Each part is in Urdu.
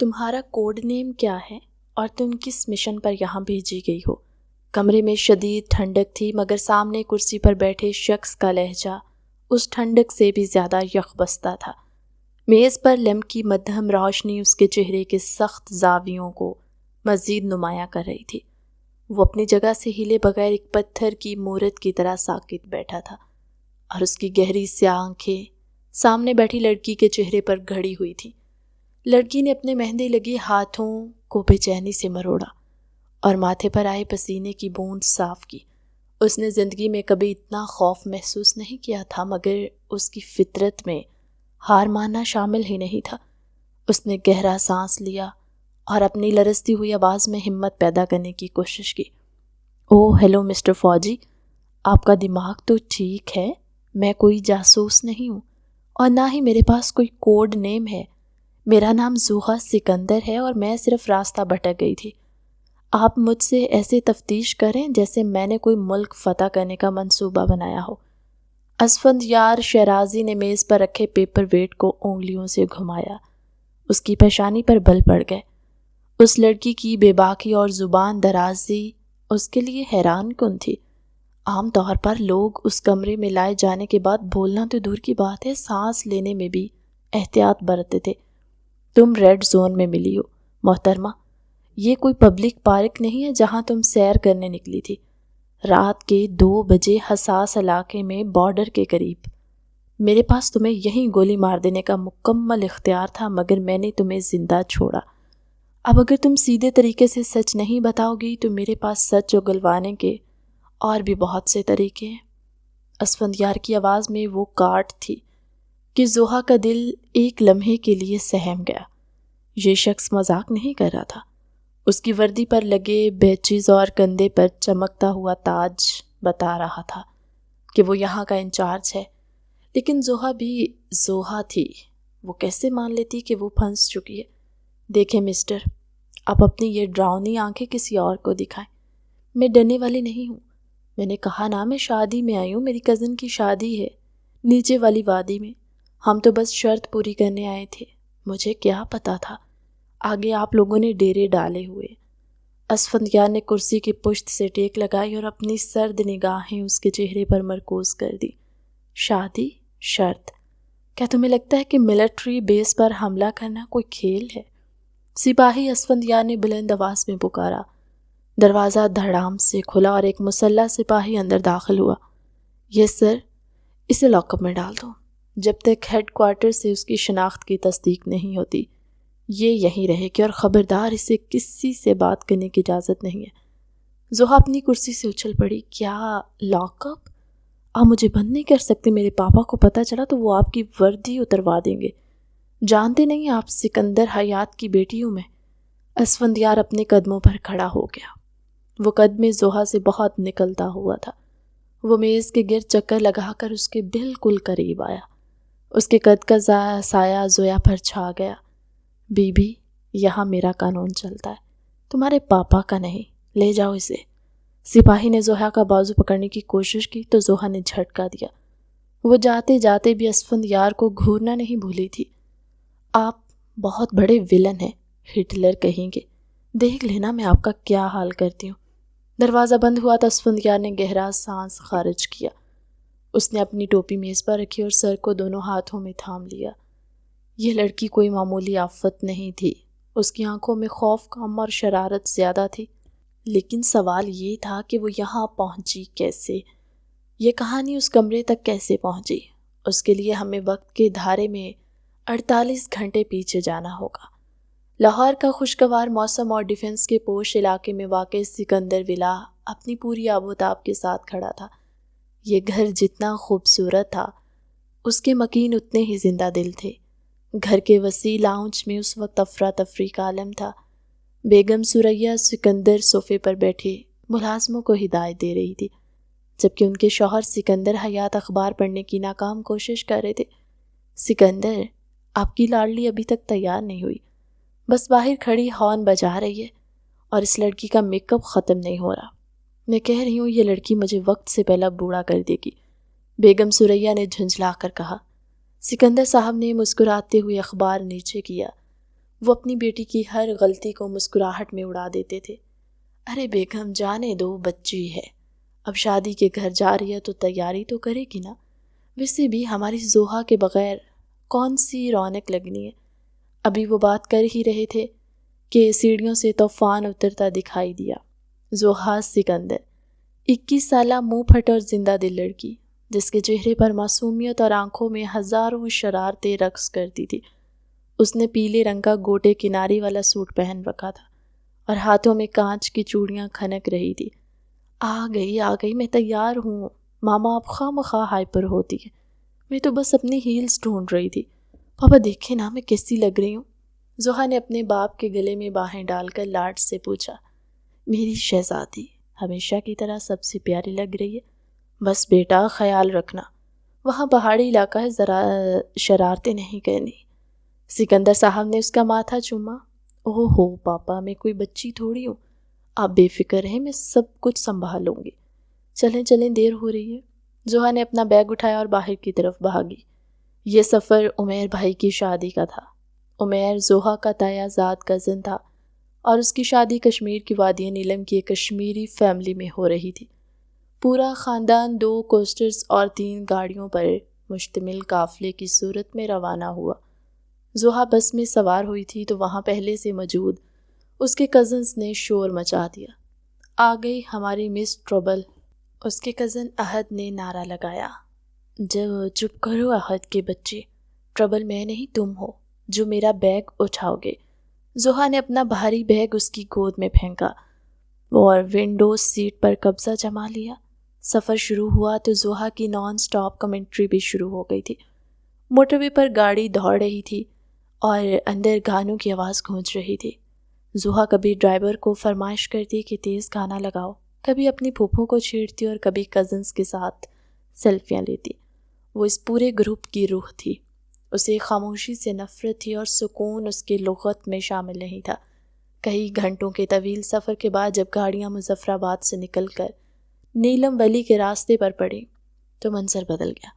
تمہارا کوڈ نیم کیا ہے اور تم کس مشن پر یہاں بھیجی گئی ہو؟ کمرے میں شدید ٹھنڈک تھی، مگر سامنے کرسی پر بیٹھے شخص کا لہجہ اس ٹھنڈک سے بھی زیادہ یخ بستہ تھا۔ میز پر لیمپ کی مدھم روشنی اس کے چہرے کے سخت زاویوں کو مزید نمایاں کر رہی تھی۔ وہ اپنی جگہ سے ہلے بغیر ایک پتھر کی مورت کی طرح ساکت بیٹھا تھا، اور اس کی گہری سیاہ آنکھیں سامنے بیٹھی لڑکی کے چہرے پر گھڑی ہوئی تھیں۔ لڑکی نے اپنے مہندی لگی ہاتھوں کو بے چینی سے مروڑا اور ماتھے پر آئے پسینے کی بوند صاف کی۔ اس نے زندگی میں کبھی اتنا خوف محسوس نہیں کیا تھا، مگر اس کی فطرت میں ہار ماننا شامل ہی نہیں تھا۔ اس نے گہرا سانس لیا اور اپنی لرزتی ہوئی آواز میں ہمت پیدا کرنے کی کوشش کی۔ اوہ ہیلو مسٹر فوجی، آپ کا دماغ تو ٹھیک ہے؟ میں کوئی جاسوس نہیں ہوں، اور نہ ہی میرے پاس کوئی کوڈ نیم ہے۔ میرا نام زوہا سکندر ہے اور میں صرف راستہ بھٹک گئی تھی۔ آپ مجھ سے ایسے تفتیش کریں جیسے میں نے کوئی ملک فتح کرنے کا منصوبہ بنایا ہو۔ اسفندیار شیرازی نے میز پر رکھے پیپر ویٹ کو انگلیوں سے گھمایا۔ اس کی پیشانی پر بل پڑ گئے۔ اس لڑکی کی بے باکی اور زبان درازی اس کے لیے حیران کن تھی۔ عام طور پر لوگ اس کمرے میں لائے جانے کے بعد بولنا تو دور کی بات ہے، سانس لینے میں بھی احتیاط برتتے تھے۔ تم ریڈ زون میں ملی ہو محترمہ، یہ کوئی پبلک پارک نہیں ہے جہاں تم سیر کرنے نکلی تھی۔ رات کے 2 بجے حساس علاقے میں بارڈر کے قریب۔ میرے پاس تمہیں یہیں گولی مار دینے کا مکمل اختیار تھا، مگر میں نے تمہیں زندہ چھوڑا۔ اب اگر تم سیدھے طریقے سے سچ نہیں بتاؤ گی تو میرے پاس سچ اگلوانے کے اور بھی بہت سے طریقے ہیں۔ اسفندیار کی آواز میں وہ کاٹ تھی کہ زوہا کا دل ایک لمحے کے لیے سہم گیا۔ یہ شخص مذاق نہیں کر رہا تھا۔ اس کی وردی پر لگے بیچز اور کندھے پر چمکتا ہوا تاج بتا رہا تھا کہ وہ یہاں کا انچارج ہے۔ لیکن زوہا بھی زوہا تھی، وہ کیسے مان لیتی کہ وہ پھنس چکی ہے؟ دیکھیں مسٹر، آپ اپنی یہ ڈراؤنی آنکھیں کسی اور کو دکھائیں۔ میں ڈرنے والی نہیں ہوں۔ میں نے کہا نا، میں شادی میں آئی ہوں، میری کزن کی شادی ہے نیچے والی وادی میں۔ ہم تو بس شرط پوری کرنے آئے تھے۔ مجھے کیا پتا تھا آگے آپ لوگوں نے ڈیرے ڈالے ہوئے۔ اسفندیار نے کرسی کی پشت سے ٹیک لگائی اور اپنی سرد نگاہیں اس کے چہرے پر مرکوز کر دی۔ شادی؟ شرط؟ کیا تمہیں لگتا ہے کہ ملٹری بیس پر حملہ کرنا کوئی کھیل ہے؟ سپاہی، اسفندیار نے بلند آواز میں پکارا۔ دروازہ دھڑام سے کھلا اور ایک مسلح سپاہی اندر داخل ہوا۔ یس سر، اسے لاک اپ میں ڈال دو۔ جب تک ہیڈ کوارٹر سے اس کی شناخت کی تصدیق نہیں ہوتی یہ یہیں رہے گی، اور خبردار اسے کسی سے بات کرنے کی اجازت نہیں ہے۔ زوہا اپنی کرسی سے اچھل پڑی۔ کیا لاک اپ؟ آپ مجھے بند نہیں کر سکتے، میرے پاپا کو پتہ چلا تو وہ آپ کی وردی اتروا دیں گے۔ جانتے نہیں آپ سکندر حیات کی بیٹی ہوں میں۔ اسفندیار اپنے قدموں پر کھڑا ہو گیا۔ وہ قدم زوہا سے بہت نکلتا ہوا تھا۔ وہ میز کے گرد چکر لگا کر اس کے بالکل قریب آیا۔ اس کے قد کا سایہ زویا پر چھا گیا۔ بی بی، یہاں میرا قانون چلتا ہے، تمہارے پاپا کا نہیں۔ لے جاؤ اسے۔ سپاہی نے زوہا کا بازو پکڑنے کی کوشش کی تو زوہا نے جھٹکا دیا۔ وہ جاتے جاتے بھی اسفندیار کو گھورنا نہیں بھولی تھی۔ آپ بہت بڑے ویلن ہیں، ہٹلر کہیں گے۔ دیکھ لینا میں آپ کا کیا حال کرتی ہوں۔ دروازہ بند ہوا تو اسفندیار نے گہرا سانس خارج کیا۔ اس نے اپنی ٹوپی میز پر رکھی اور سر کو دونوں ہاتھوں میں تھام لیا۔ یہ لڑکی کوئی معمولی آفت نہیں تھی۔ اس کی آنکھوں میں خوف کم اور شرارت زیادہ تھی، لیکن سوال یہ تھا کہ وہ یہاں پہنچی کیسے؟ یہ کہانی اس کمرے تک کیسے پہنچی؟ اس کے لیے ہمیں وقت کے دھارے میں 48 گھنٹے پیچھے جانا ہوگا۔ لاہور کا خوشگوار موسم اور ڈیفنس کے پوش علاقے میں واقع سکندر ولا اپنی پوری آب و تاب کے ساتھ کھڑا تھا۔ یہ گھر جتنا خوبصورت تھا، اس کے مکین اتنے ہی زندہ دل تھے۔ گھر کے وسیع لاؤنج میں اس وقت افراتفری کا عالم تھا۔ بیگم ثریا سکندر صوفے پر بیٹھے ملازموں کو ہدایت دے رہی تھی، جبکہ ان کے شوہر سکندر حیات اخبار پڑھنے کی ناکام کوشش کر رہے تھے۔ سکندر، آپ کی لاڈلی ابھی تک تیار نہیں ہوئی، بس باہر کھڑی ہارن بجا رہی ہے، اور اس لڑکی کا میک اپ ختم نہیں ہو رہا۔ میں کہہ رہی ہوں یہ لڑکی مجھے وقت سے پہلا بوڑھا کر دے گی، بیگم ثریا نے جھنجھلا کر کہا۔ سکندر صاحب نے مسکراتے ہوئے اخبار نیچے کیا۔ وہ اپنی بیٹی کی ہر غلطی کو مسکراہٹ میں اڑا دیتے تھے۔ ارے بیگم جانے دو، بچی ہے، اب شادی کے گھر جا رہی ہے تو تیاری تو کرے گی نا، ویسے بھی ہماری زوہا کے بغیر کون سی رونق لگنی ہے۔ ابھی وہ بات کر ہی رہے تھے کہ سیڑھیوں سے طوفان اترتا دکھائی دیا۔ زوہا سکندر، 21 سالہ منہ پھٹ اور زندہ دل لڑکی، جس کے چہرے پر معصومیت اور آنکھوں میں ہزاروں شرارتیں رقص کرتی تھی۔ اس نے پیلے رنگ کا گوٹے کناری والا سوٹ پہن رکھا تھا اور ہاتھوں میں کانچ کی چوڑیاں کھنک رہی تھی۔ آ گئی، میں تیار ہوں۔ ماما اب خواہ ہائپر ہوتی ہے، میں تو بس اپنی ہیلز ڈھونڈ رہی تھی۔ پاپا دیکھے نا میں کیسی لگ رہی ہوں۔ زوہا نے اپنے باپ کے گلے میں باہیں ڈال کر لاڈ سے پوچھا۔ میری شہزادی ہمیشہ کی طرح سب سے پیاری لگ رہی ہے، بس بیٹا خیال رکھنا، وہاں پہاڑی علاقہ ہے، ذرا شرارتیں نہیں کرنی۔ سکندر صاحب نے اس کا ماتھا چوما۔ اوہ ہو پاپا، میں کوئی بچی تھوڑی ہوں، آپ بے فکر رہیں، میں سب کچھ سنبھال لوں گی۔ چلیں دیر ہو رہی ہے۔ زوہا نے اپنا بیگ اٹھایا اور باہر کی طرف بھاگی۔ یہ سفر عمیر بھائی کی شادی کا تھا۔ عمیر زوہا کا تایا زاد کزن تھا اور اس کی شادی کشمیر کی وادی نیلم کی ایک کشمیری فیملی میں ہو رہی تھی۔ پورا خاندان 2 کوسٹرز اور 3 گاڑیوں پر مشتمل قافلے کی صورت میں روانہ ہوا۔ زوہا بس میں سوار ہوئی تھی تو وہاں پہلے سے موجود اس کے کزنز نے شور مچا دیا۔ آ گئی ہماری مس ٹربل، اس کے کزن احد نے نعرہ لگایا۔ چپ کرو احد کے بچے، ٹربل میں نہیں تم ہو جو میرا بیگ اٹھاؤ گے۔ زوہا نے اپنا بھاری بیگ اس کی گود میں پھینکا اور ونڈو سیٹ پر قبضہ جما لیا۔ سفر شروع ہوا تو زوہا کی نان سٹاپ کمنٹری بھی شروع ہو گئی تھی۔ موٹر وے پر گاڑی دوڑ رہی تھی اور اندر گانوں کی آواز گونج رہی تھی۔ زوہا کبھی ڈرائیور کو فرمائش کرتی کہ تیز گانا لگاؤ، کبھی اپنی پھوپھو کو چھیڑتی اور کبھی کزنز کے ساتھ سیلفیاں لیتی۔ وہ اس پورے گروپ کی روح تھی۔ اسے خاموشی سے نفرت تھی اور سکون اس کے لغت میں شامل نہیں تھا۔ کئی گھنٹوں کے طویل سفر کے بعد جب گاڑیاں مظفر آباد سے نکل کر نیلم ویلی کے راستے پر پڑی تو منظر بدل گیا۔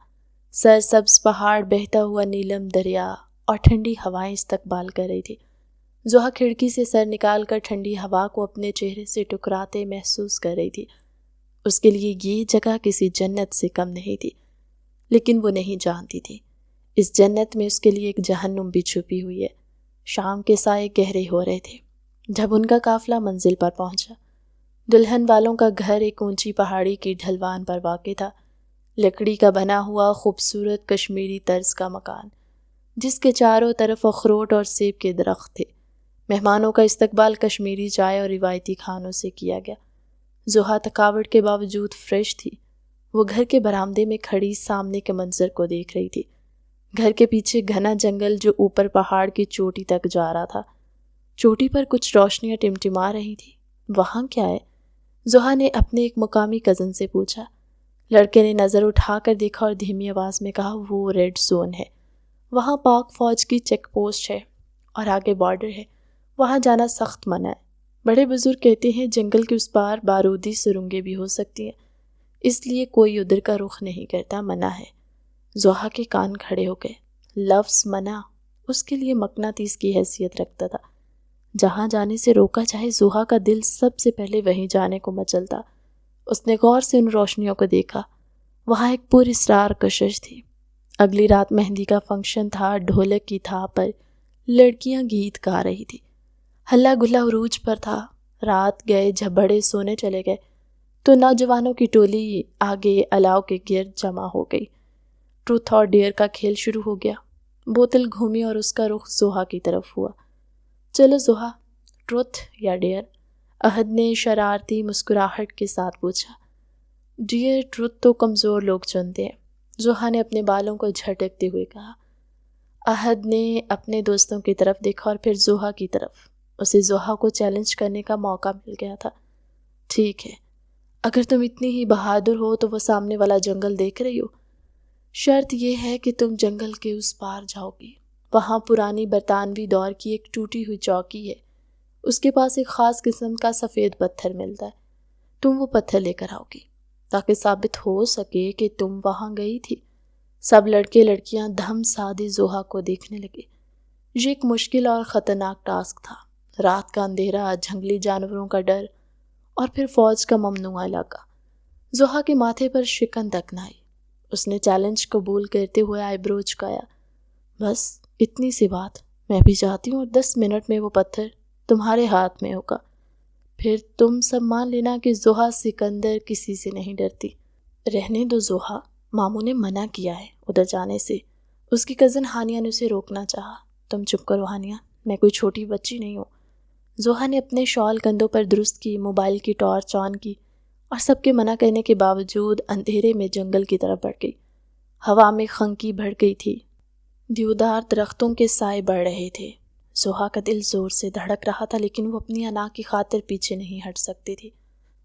سرسبز پہاڑ، بہتا ہوا نیلم دریا اور ٹھنڈی ہوائیں استقبال کر رہی تھی۔ زوہا کھڑکی سے سر نکال کر ٹھنڈی ہوا کو اپنے چہرے سے ٹکراتے محسوس کر رہی تھی۔ اس کے لیے یہ جگہ کسی جنت سے کم نہیں تھی، لیکن وہ نہیں جانتی تھی اس جنت میں اس کے لیے ایک جہنم بھی چھپی ہوئی ہے۔ شام کے سائے گہرے ہو رہے تھے جب ان کا قافلہ منزل پر پہنچا۔ دلہن والوں کا گھر ایک اونچی پہاڑی کی ڈھلوان پر واقع تھا، لکڑی کا بنا ہوا خوبصورت کشمیری طرز کا مکان، جس کے چاروں طرف اخروٹ اور سیب کے درخت تھے۔ مہمانوں کا استقبال کشمیری چائے اور روایتی کھانوں سے کیا گیا۔ زوہا تھکاوٹ کے باوجود فریش تھی۔ وہ گھر کے برآمدے میں کھڑی سامنے کے منظر کو دیکھ رہی تھی۔ گھر کے پیچھے گھنا جنگل جو اوپر پہاڑ کی چوٹی تک جا رہا تھا۔ چوٹی پر کچھ روشنیاں ٹمٹما رہی تھی۔ وہاں کیا ہے؟ زوہا نے اپنے ایک مقامی کزن سے پوچھا۔ لڑکے نے نظر اٹھا کر دیکھا اور دھیمی آواز میں کہا، وہ ریڈ زون ہے، وہاں پاک فوج کی چیک پوسٹ ہے اور آگے بارڈر ہے، وہاں جانا سخت منع ہے۔ بڑے بزرگ کہتے ہیں جنگل کے اس پار بارودی سرنگیں بھی ہو سکتی ہیں، اس لیے کوئی ادھر کا رخ نہیں کرتا، منع ہے۔ زوہا کے کان کھڑے ہو گئے۔ لفظ منع اس کے لیے مقناطیس کی حیثیت رکھتا تھا۔ جہاں جانے سے روکا جائے زوہا کا دل سب سے پہلے وہیں جانے کو مچلتا۔ اس نے غور سے ان روشنیوں کو دیکھا۔ وہاں ایک پر اسرار کشش تھی۔ اگلی رات مہندی کا فنکشن تھا۔ ڈھولک کی تھا پر لڑکیاں گیت گا رہی تھی۔ ہلا گلا عروج پر تھا۔ رات گئے، جب بڑے سونے چلے گئے تو نوجوانوں کی ٹولی آگے الاؤ کے گرد جمع ہو گئی۔ ٹروتھ اور ڈیئر کا کھیل شروع ہو گیا۔ بوتل گھومی اور اس کا رخ زوہا کی طرف ہوا۔ چلو زوہا، ٹروتھ یا ڈیئر؟ احد نے شرارتی مسکراہٹ کے ساتھ پوچھا۔ ڈیئر، ٹروتھ تو کمزور لوگ چنتے ہیں، زوہا نے اپنے بالوں کو جھٹکتے ہوئے کہا۔ احد نے اپنے دوستوں کی طرف دیکھا اور پھر زوہا کی طرف۔ اسے زوہا کو چیلنج کرنے کا موقع مل گیا تھا۔ ٹھیک ہے، اگر تم اتنی ہی بہادر ہو تو وہ سامنے والا جنگل دیکھ رہی ہو؟ شرط یہ ہے کہ تم جنگل کے اس پار جاؤ گی۔ وہاں پرانی برطانوی دور کی ایک ٹوٹی ہوئی چوکی ہے، اس کے پاس ایک خاص قسم کا سفید پتھر ملتا ہے۔ تم وہ پتھر لے کر آؤ گی تاکہ ثابت ہو سکے کہ تم وہاں گئی تھی۔ سب لڑکے لڑکیاں دھم سادے زوہا کو دیکھنے لگے۔ یہ ایک مشکل اور خطرناک ٹاسک تھا۔ رات کا اندھیرا، جنگلی جانوروں کا ڈر اور پھر فوج کا ممنوعہ علاقہ۔ زحا کے ماتھے پر شکن تک نہ آئی۔ اس نے چیلنج قبول کرتے ہوئے آئی برو چکایا۔ بس اتنی سی بات، میں بھی چاہتی ہوں اور 10 منٹ میں وہ پتھر تمہارے ہاتھ میں ہوگا۔ پھر تم سب مان لینا کہ زحا سکندر کسی سے نہیں ڈرتی۔ رہنے دو زحا، ماموں نے منع کیا ہے ادھر جانے سے۔ اس کی کزن ہانیہ نے اسے روکنا چاہا۔ تم چپ کرو ہانیہ، میں کوئی چھوٹی بچی نہیں ہوں۔ زحا نے اپنے شال کندھوں پر درست کی، موبائل کی ٹارچ آن کی اور سب کے منع کرنے کے باوجود اندھیرے میں جنگل کی طرف بڑھ گئی۔ ہوا میں خنکی بڑھ گئی تھی، دیودار درختوں کے سائے بڑھ رہے تھے۔ زحا کا دل زور سے دھڑک رہا تھا، لیکن وہ اپنی انا کی خاطر پیچھے نہیں ہٹ سکتی تھی۔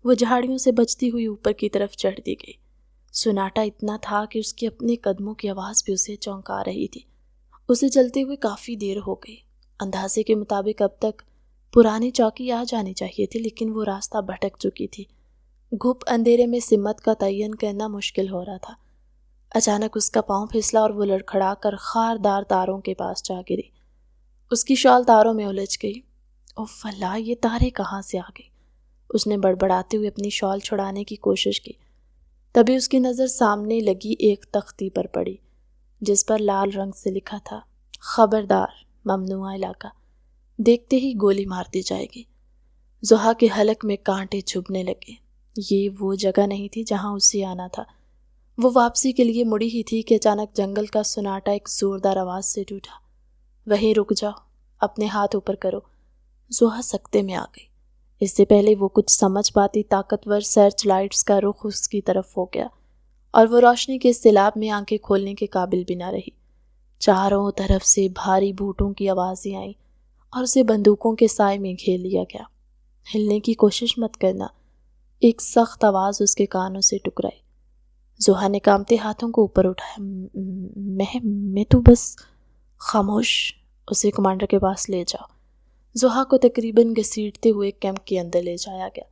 وہ جھاڑیوں سے بچتی ہوئی اوپر کی طرف چڑھتی گئی۔ سناٹا اتنا تھا کہ اس کے اپنے قدموں کی آواز بھی اسے چونکا رہی تھی۔ اسے چلتے ہوئے کافی دیر ہو گئی۔ اندازے کے مطابق اب تک پرانی چوکی آ جانی چاہیے تھی، لیکن وہ راستہ بھٹک چکی تھی۔ گھپ اندھیرے میں سمت کا تعین کرنا مشکل ہو رہا تھا۔ اچانک اس کا پاؤں پھسلا اور وہ لڑکھڑا کر خاردار تاروں کے پاس جا گری۔ اس کی شال تاروں میں الجھ گئی۔ اوف اللہ، یہ تاریں کہاں سے آ گئی؟ اس نے بڑبڑاتے ہوئے اپنی شال چھڑانے کی کوشش کی۔ تبھی اس کی نظر سامنے لگی ایک تختی پر پڑی، جس پر لال رنگ سے لکھا تھا، خبردار، ممنوعہ علاقہ، دیکھتے ہی گولی مار دی جائے گی۔ زحا کے حلق میں کانٹے چبھنے لگے۔ یہ وہ جگہ نہیں تھی جہاں اسے آنا تھا۔ وہ واپسی کے لیے مڑی ہی تھی کہ اچانک جنگل کا سناٹا ایک زوردار آواز سے ٹوٹا۔ وہیں رک جاؤ، اپنے ہاتھ اوپر کرو۔ زحا سکتے میں آ گئی۔ اس سے پہلے وہ کچھ سمجھ پاتی، طاقتور سرچ لائٹس کا رخ اس کی طرف ہو گیا اور وہ روشنی کے سیلاب میں آنکھیں کھولنے کے قابل بھی نہ رہی۔ چاروں طرف سے بھاری بوٹوں کی آوازیں آئیں اور اسے بندوقوں کے سائے میں گھیر لیا گیا۔ ہلنے کی کوشش مت کرنا، ایک سخت آواز اس کے کانوں سے ٹکرائی۔ زحا نے کانپتے ہاتھوں کو اوپر اٹھایا۔ میں تو بس خاموش، اسے کمانڈر کے پاس لے جاؤ۔ زحا کو تقریباً گھسیٹتے ہوئے کیمپ کے اندر لے جایا گیا۔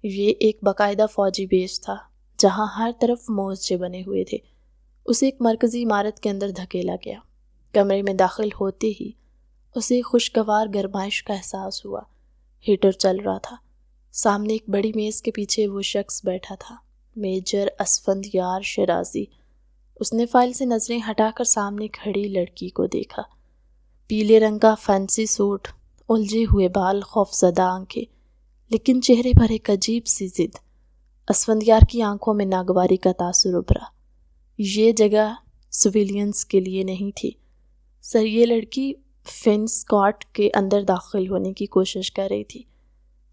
یہ ایک باقاعدہ فوجی بیس تھا، جہاں ہر طرف مورچے بنے ہوئے تھے۔ اسے ایک مرکزی عمارت کے اندر دھکیلا گیا۔ کمرے میں داخل ہوتے ہی اسے خوشگوار گرمائش کا احساس ہوا۔ ہیٹر چل رہا تھا۔ سامنے ایک بڑی میز کے پیچھے وہ شخص بیٹھا تھا، میجر اسفندیار شیرازی۔ اس نے فائل سے نظریں ہٹا کر سامنے کھڑی لڑکی کو دیکھا۔ پیلے رنگ کا فینسی سوٹ، الجھے ہوئے بال، خوفزدہ آنکھیں، لیکن چہرے پر ایک عجیب سی ضد۔ اسفندیار کی آنکھوں میں ناگواری کا تاثر ابھرا۔ یہ جگہ سویلینز کے لیے نہیں تھی۔ سر، یہ لڑکی فینس کارٹ کے اندر داخل ہونے کی کوشش کر رہی تھی۔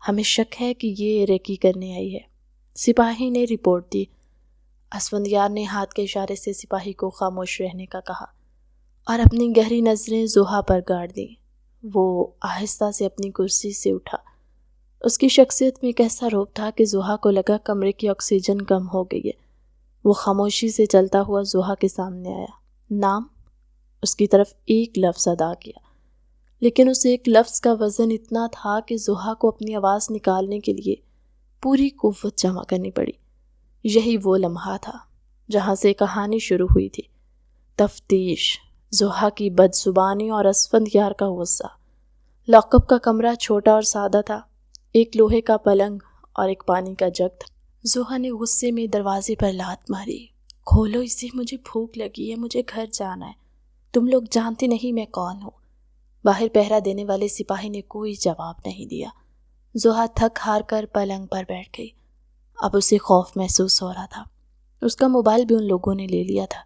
ہمیں شک ہے کہ یہ ریکی کرنے آئی ہے، سپاہی نے رپورٹ دی۔ اسفندیار نے ہاتھ کے اشارے سے سپاہی کو خاموش رہنے کا کہا اور اپنی گہری نظریں زحا پر گاڑ دیں۔ وہ آہستہ سے اپنی کرسی سے اٹھا۔ اس کی شخصیت میں ایک ایسا روب تھا کہ زحا کو لگا کمرے کی آکسیجن کم ہو گئی ہے۔ وہ خاموشی سے چلتا ہوا زحا کے سامنے آیا۔ نام؟ اس کی طرف ایک لفظ ادا کیا، لیکن اس ایک لفظ کا وزن اتنا تھا کہ زحا کو اپنی آواز نکالنے کے لیے پوری قوت جمع کرنی پڑی۔ یہی وہ لمحہ تھا جہاں سے کہانی شروع ہوئی تھی۔ تفتیش، زحا کی بدزبانی اور اسفندیار کا غصہ۔ لاک اپ کا کمرہ چھوٹا اور سادہ تھا۔ ایک لوہے کا پلنگ اور ایک پانی کا جگ تھا۔ زحا نے غصے میں دروازے پر لات ماری۔ کھولو اسے، مجھے بھوک لگی ہے، مجھے گھر جانا ہے۔ تم لوگ جانتے نہیں میں کون ہوں۔ باہر پہرا دینے والے سپاہی نے کوئی جواب نہیں دیا۔ زحا تھک ہار کر پلنگ پر بیٹھ گئی۔ اب اسے خوف محسوس ہو رہا تھا۔ اس کا موبائل بھی ان لوگوں نے لے لیا تھا۔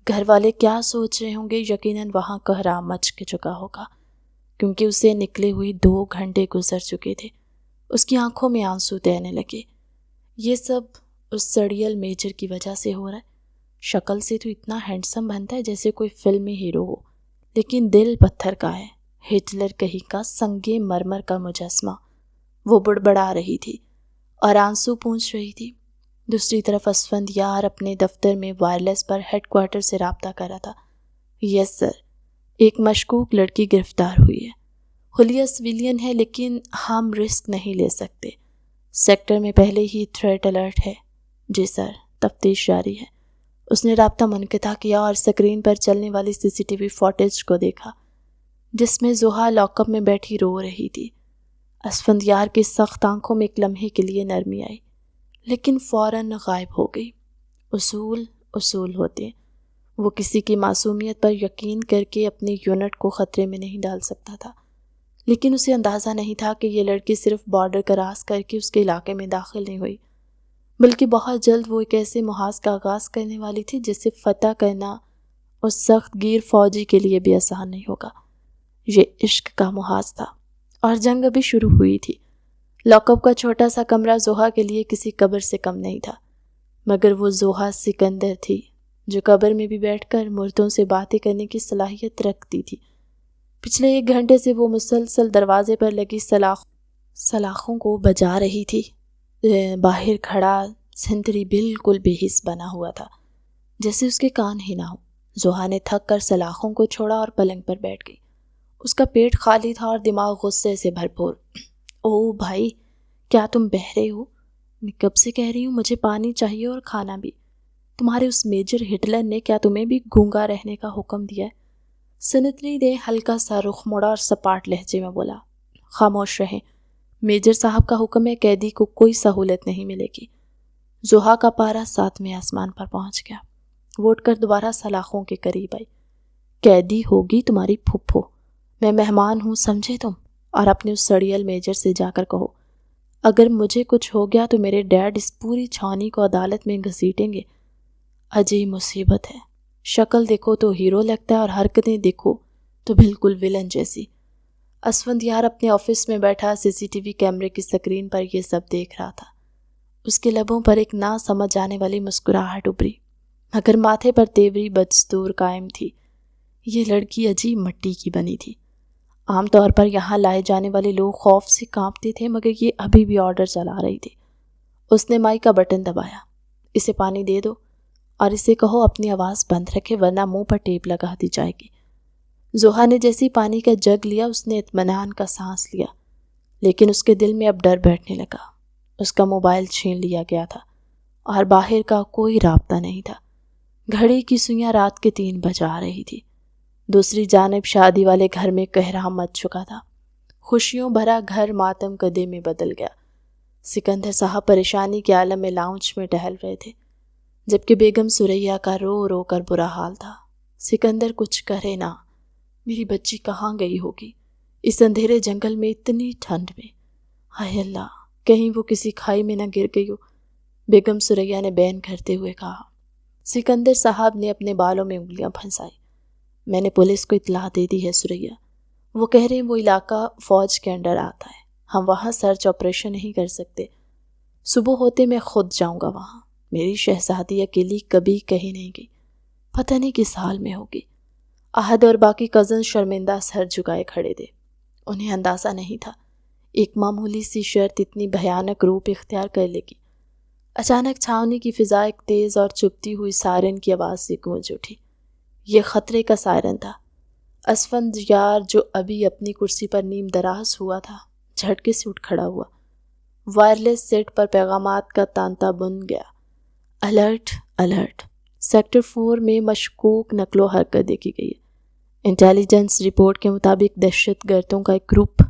گھر والے کیا سوچ رہے ہوں گے؟ یقیناً وہاں کوہرام مچ چکا ہوگا، کیونکہ اسے نکلے ہوئے 2 گھنٹے گزر چکے تھے۔ اس کی آنکھوں میں آنسو تیرنے لگے۔ یہ سب اس سڑیل میجر کی وجہ سے ہو رہا ہے۔ شکل سے تو اتنا ہینڈسم بنتا ہے جیسے کوئی فلم میں ہیرو ہو، لیکن دل پتھر کا ہے، ہٹلر کہیں کا سنگے مرمر کا مجسمہ۔ وہ بڑبڑا رہی تھی اور آنسو پونچھ رہی تھی۔ دوسری طرف اسفندیار اپنے دفتر میں وائرلیس پر ہیڈ کوارٹر سے رابطہ کر رہا تھا۔ یس سر، ایک مشکوک لڑکی گرفتار ہوئی ہے۔ حلیہ سویلین ہے، لیکن ہم رسک نہیں لے سکتے۔ سیکٹر میں پہلے ہی تھریٹ الرٹ ہے۔ جی سر، تفتیش جاری ہے۔ اس نے رابطہ منقطع کیا اور سکرین پر چلنے والی CCTV فوٹیج کو دیکھا۔ جس میں زحا لاک اپ میں بیٹھی رو رہی تھی۔ اسفندیار کی سخت آنکھوں میں ایک لمحے کے لیے نرمی آئی، لیکن فوراً غائب ہو گئی۔ اصول ہوتے ہیں، وہ کسی کی معصومیت پر یقین کر کے اپنے یونٹ کو خطرے میں نہیں ڈال سکتا تھا، لیکن اسے اندازہ نہیں تھا کہ یہ لڑکی صرف بارڈر کراس کر کے اس کے علاقے میں داخل نہیں ہوئی، بلکہ بہت جلد وہ ایک ایسے محاذ کا آغاز کرنے والی تھی جسے فتح کرنا اس سخت گیر فوجی کے لیے بھی آسان نہیں ہوگا۔ یہ عشق کا محاذ تھا اور جنگ ابھی شروع ہوئی تھی۔ لاک اپ کا چھوٹا سا کمرہ زحا کے لیے کسی قبر سے کم نہیں تھا، مگر وہ زحا سکندر تھی جو قبر میں بھی بیٹھ کر مردوں سے باتیں کرنے کی صلاحیت رکھتی تھی۔ پچھلے 1 گھنٹے سے وہ مسلسل دروازے پر لگی سلاخوں کو بجا رہی تھی۔ باہر کھڑا سنتری بالکل بے حس بنا ہوا تھا، جیسے اس کے کان ہی نہ ہو۔ زحا نے تھک کر سلاخوں کو چھوڑا اور پلنگ پر بیٹھ گئی۔ اس کا پیٹ خالی تھا اور دماغ غصے سے بھرپور۔ اوہ بھائی، کیا تم بہرے ہو؟ میں کب سے کہہ رہی ہوں مجھے پانی چاہیے اور کھانا بھی۔ تمہارے اس میجر ہٹلر نے کیا تمہیں بھی گونگا رہنے کا حکم دیا ہے؟ سنتری نے ہلکا سا رخ موڑا اور سپاٹ لہجے میں بولا، خاموش رہیں، میجر صاحب کا حکم ہے، قیدی کو کوئی سہولت نہیں ملے گی۔ زحا کا پارا 7ویں آسمان پر پہنچ گیا۔ وہ اٹھ کر دوبارہ سلاخوں کے قریب آئی۔ قیدی ہوگی تمہاری پھپھو، میں مہمان ہوں، سمجھے تم؟ اور اپنے اس سڑیل میجر سے جا کر کہو، اگر مجھے کچھ ہو گیا تو میرے ڈیڈ اس پوری چھاونی کو عدالت میں گھسیٹیں گے۔ عجیب مصیبت ہے، شکل دیکھو تو ہیرو لگتا ہے اور حرکتیں دیکھو تو بالکل ولن جیسی۔ اسفندیار اپنے آفس میں بیٹھا CCTV کیمرے کی سکرین پر یہ سب دیکھ رہا تھا۔ اس کے لبوں پر ایک نہ سمجھ جانے والی مسکراہٹ ابھری، مگر ماتھے پر تیوری بدستور قائم تھی۔ یہ لڑکی عجیب مٹی کی بنی تھی۔ عام طور پر یہاں لائے جانے والے لوگ خوف سے کانپتے تھے، مگر یہ ابھی بھی آرڈر چلا رہی تھی۔ اس نے مائک کا بٹن دبایا، اسے پانی دے دو اور اسے کہو اپنی آواز بند رکھے ورنہ منہ پر ٹیپ لگا دی جائے گی۔ زحا نے جیسے پانی کا جگ لیا اس نے اطمینان کا سانس لیا، لیکن اس کے دل میں اب ڈر بیٹھنے لگا۔ اس کا موبائل چھین لیا گیا تھا اور باہر کا کوئی رابطہ نہیں تھا۔ گھڑی کی سوئیاں رات کے 3 بجا رہی تھی۔ دوسری جانب شادی والے گھر میں کہرام مچ چکا تھا۔ خوشیوں بھرا گھر ماتم کدے میں بدل گیا۔ سکندر صاحب پریشانی کے عالم میں لاؤنج میں ٹہل رہے تھے، جبکہ بیگم سریا کا رو رو کر برا حال تھا۔ سکندر کچھ کرے نہ، میری بچی کہاں گئی ہوگی اس اندھیرے جنگل میں اتنی ٹھنڈ میں؟ ہائے اللہ، کہیں وہ کسی کھائی میں نہ گر گئی ہو، بیگم سریا نے بین کرتے ہوئے کہا۔ سکندر صاحب نے اپنے بالوں میں انگلیاں پھنسائی۔ میں نے پولیس کو اطلاع دے دی ہے سریا، وہ کہہ رہے ہیں وہ علاقہ فوج کے انڈر آتا ہے، ہم وہاں سرچ آپریشن نہیں کر سکتے۔ صبح ہوتے میں خود جاؤں گا وہاں۔ میری شہزادی اکیلی کبھی کہیں نہیں گئی، پتہ نہیں کس حال میں ہوگی۔ احد اور باقی کزن شرمندہ سر جھکائے کھڑے تھے۔ انہیں اندازہ نہیں تھا ایک معمولی سی شرط اتنی بھیانک روپ اختیار کر لے گی۔ اچانک چھاونی کی فضا ایک تیز اور چبھتی ہوئی سائرن کی آواز سے گونج اٹھی۔ یہ خطرے کا سائرن تھا۔ اسفندیار جو ابھی اپنی کرسی پر نیم دراز ہوا تھا، جھٹکے سے اٹھ کھڑا ہوا۔ وائرلیس سیٹ پر پیغامات کا تانتا بن گیا۔ الرٹ الرٹ، سیکٹر 4 میں مشکوک نقل و حرکت دیکھی گئی ہے۔ انٹیلیجنس رپورٹ کے مطابق دہشت گردوں کا ایک گروپ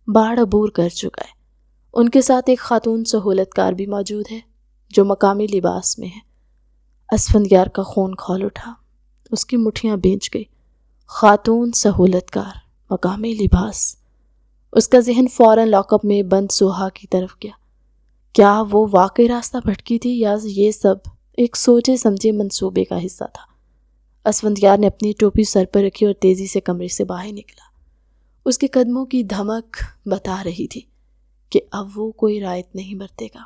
باڑ عبور کر چکا ہے۔ ان کے ساتھ ایک خاتون سہولت کار بھی موجود ہے جو مقامی لباس میں ہے۔ اسفندیار کا خون کھول اٹھا، اس کی مٹھیاں بھیج گئی۔ خاتون سہولت کار، مقامی لباس۔ اس کا ذہن فوراً لاک اپ میں بند زحا کی طرف گیا۔ کیا وہ واقعی راستہ بھٹکی تھی یا یہ سب ایک سوچے سمجھے منصوبے کا حصہ تھا؟ اسفندیار نے اپنی ٹوپی سر پر رکھی اور تیزی سے کمرے سے باہر نکلا۔ اس کے قدموں کی دھمک بتا رہی تھی کہ اب وہ کوئی رعایت نہیں برتے گا۔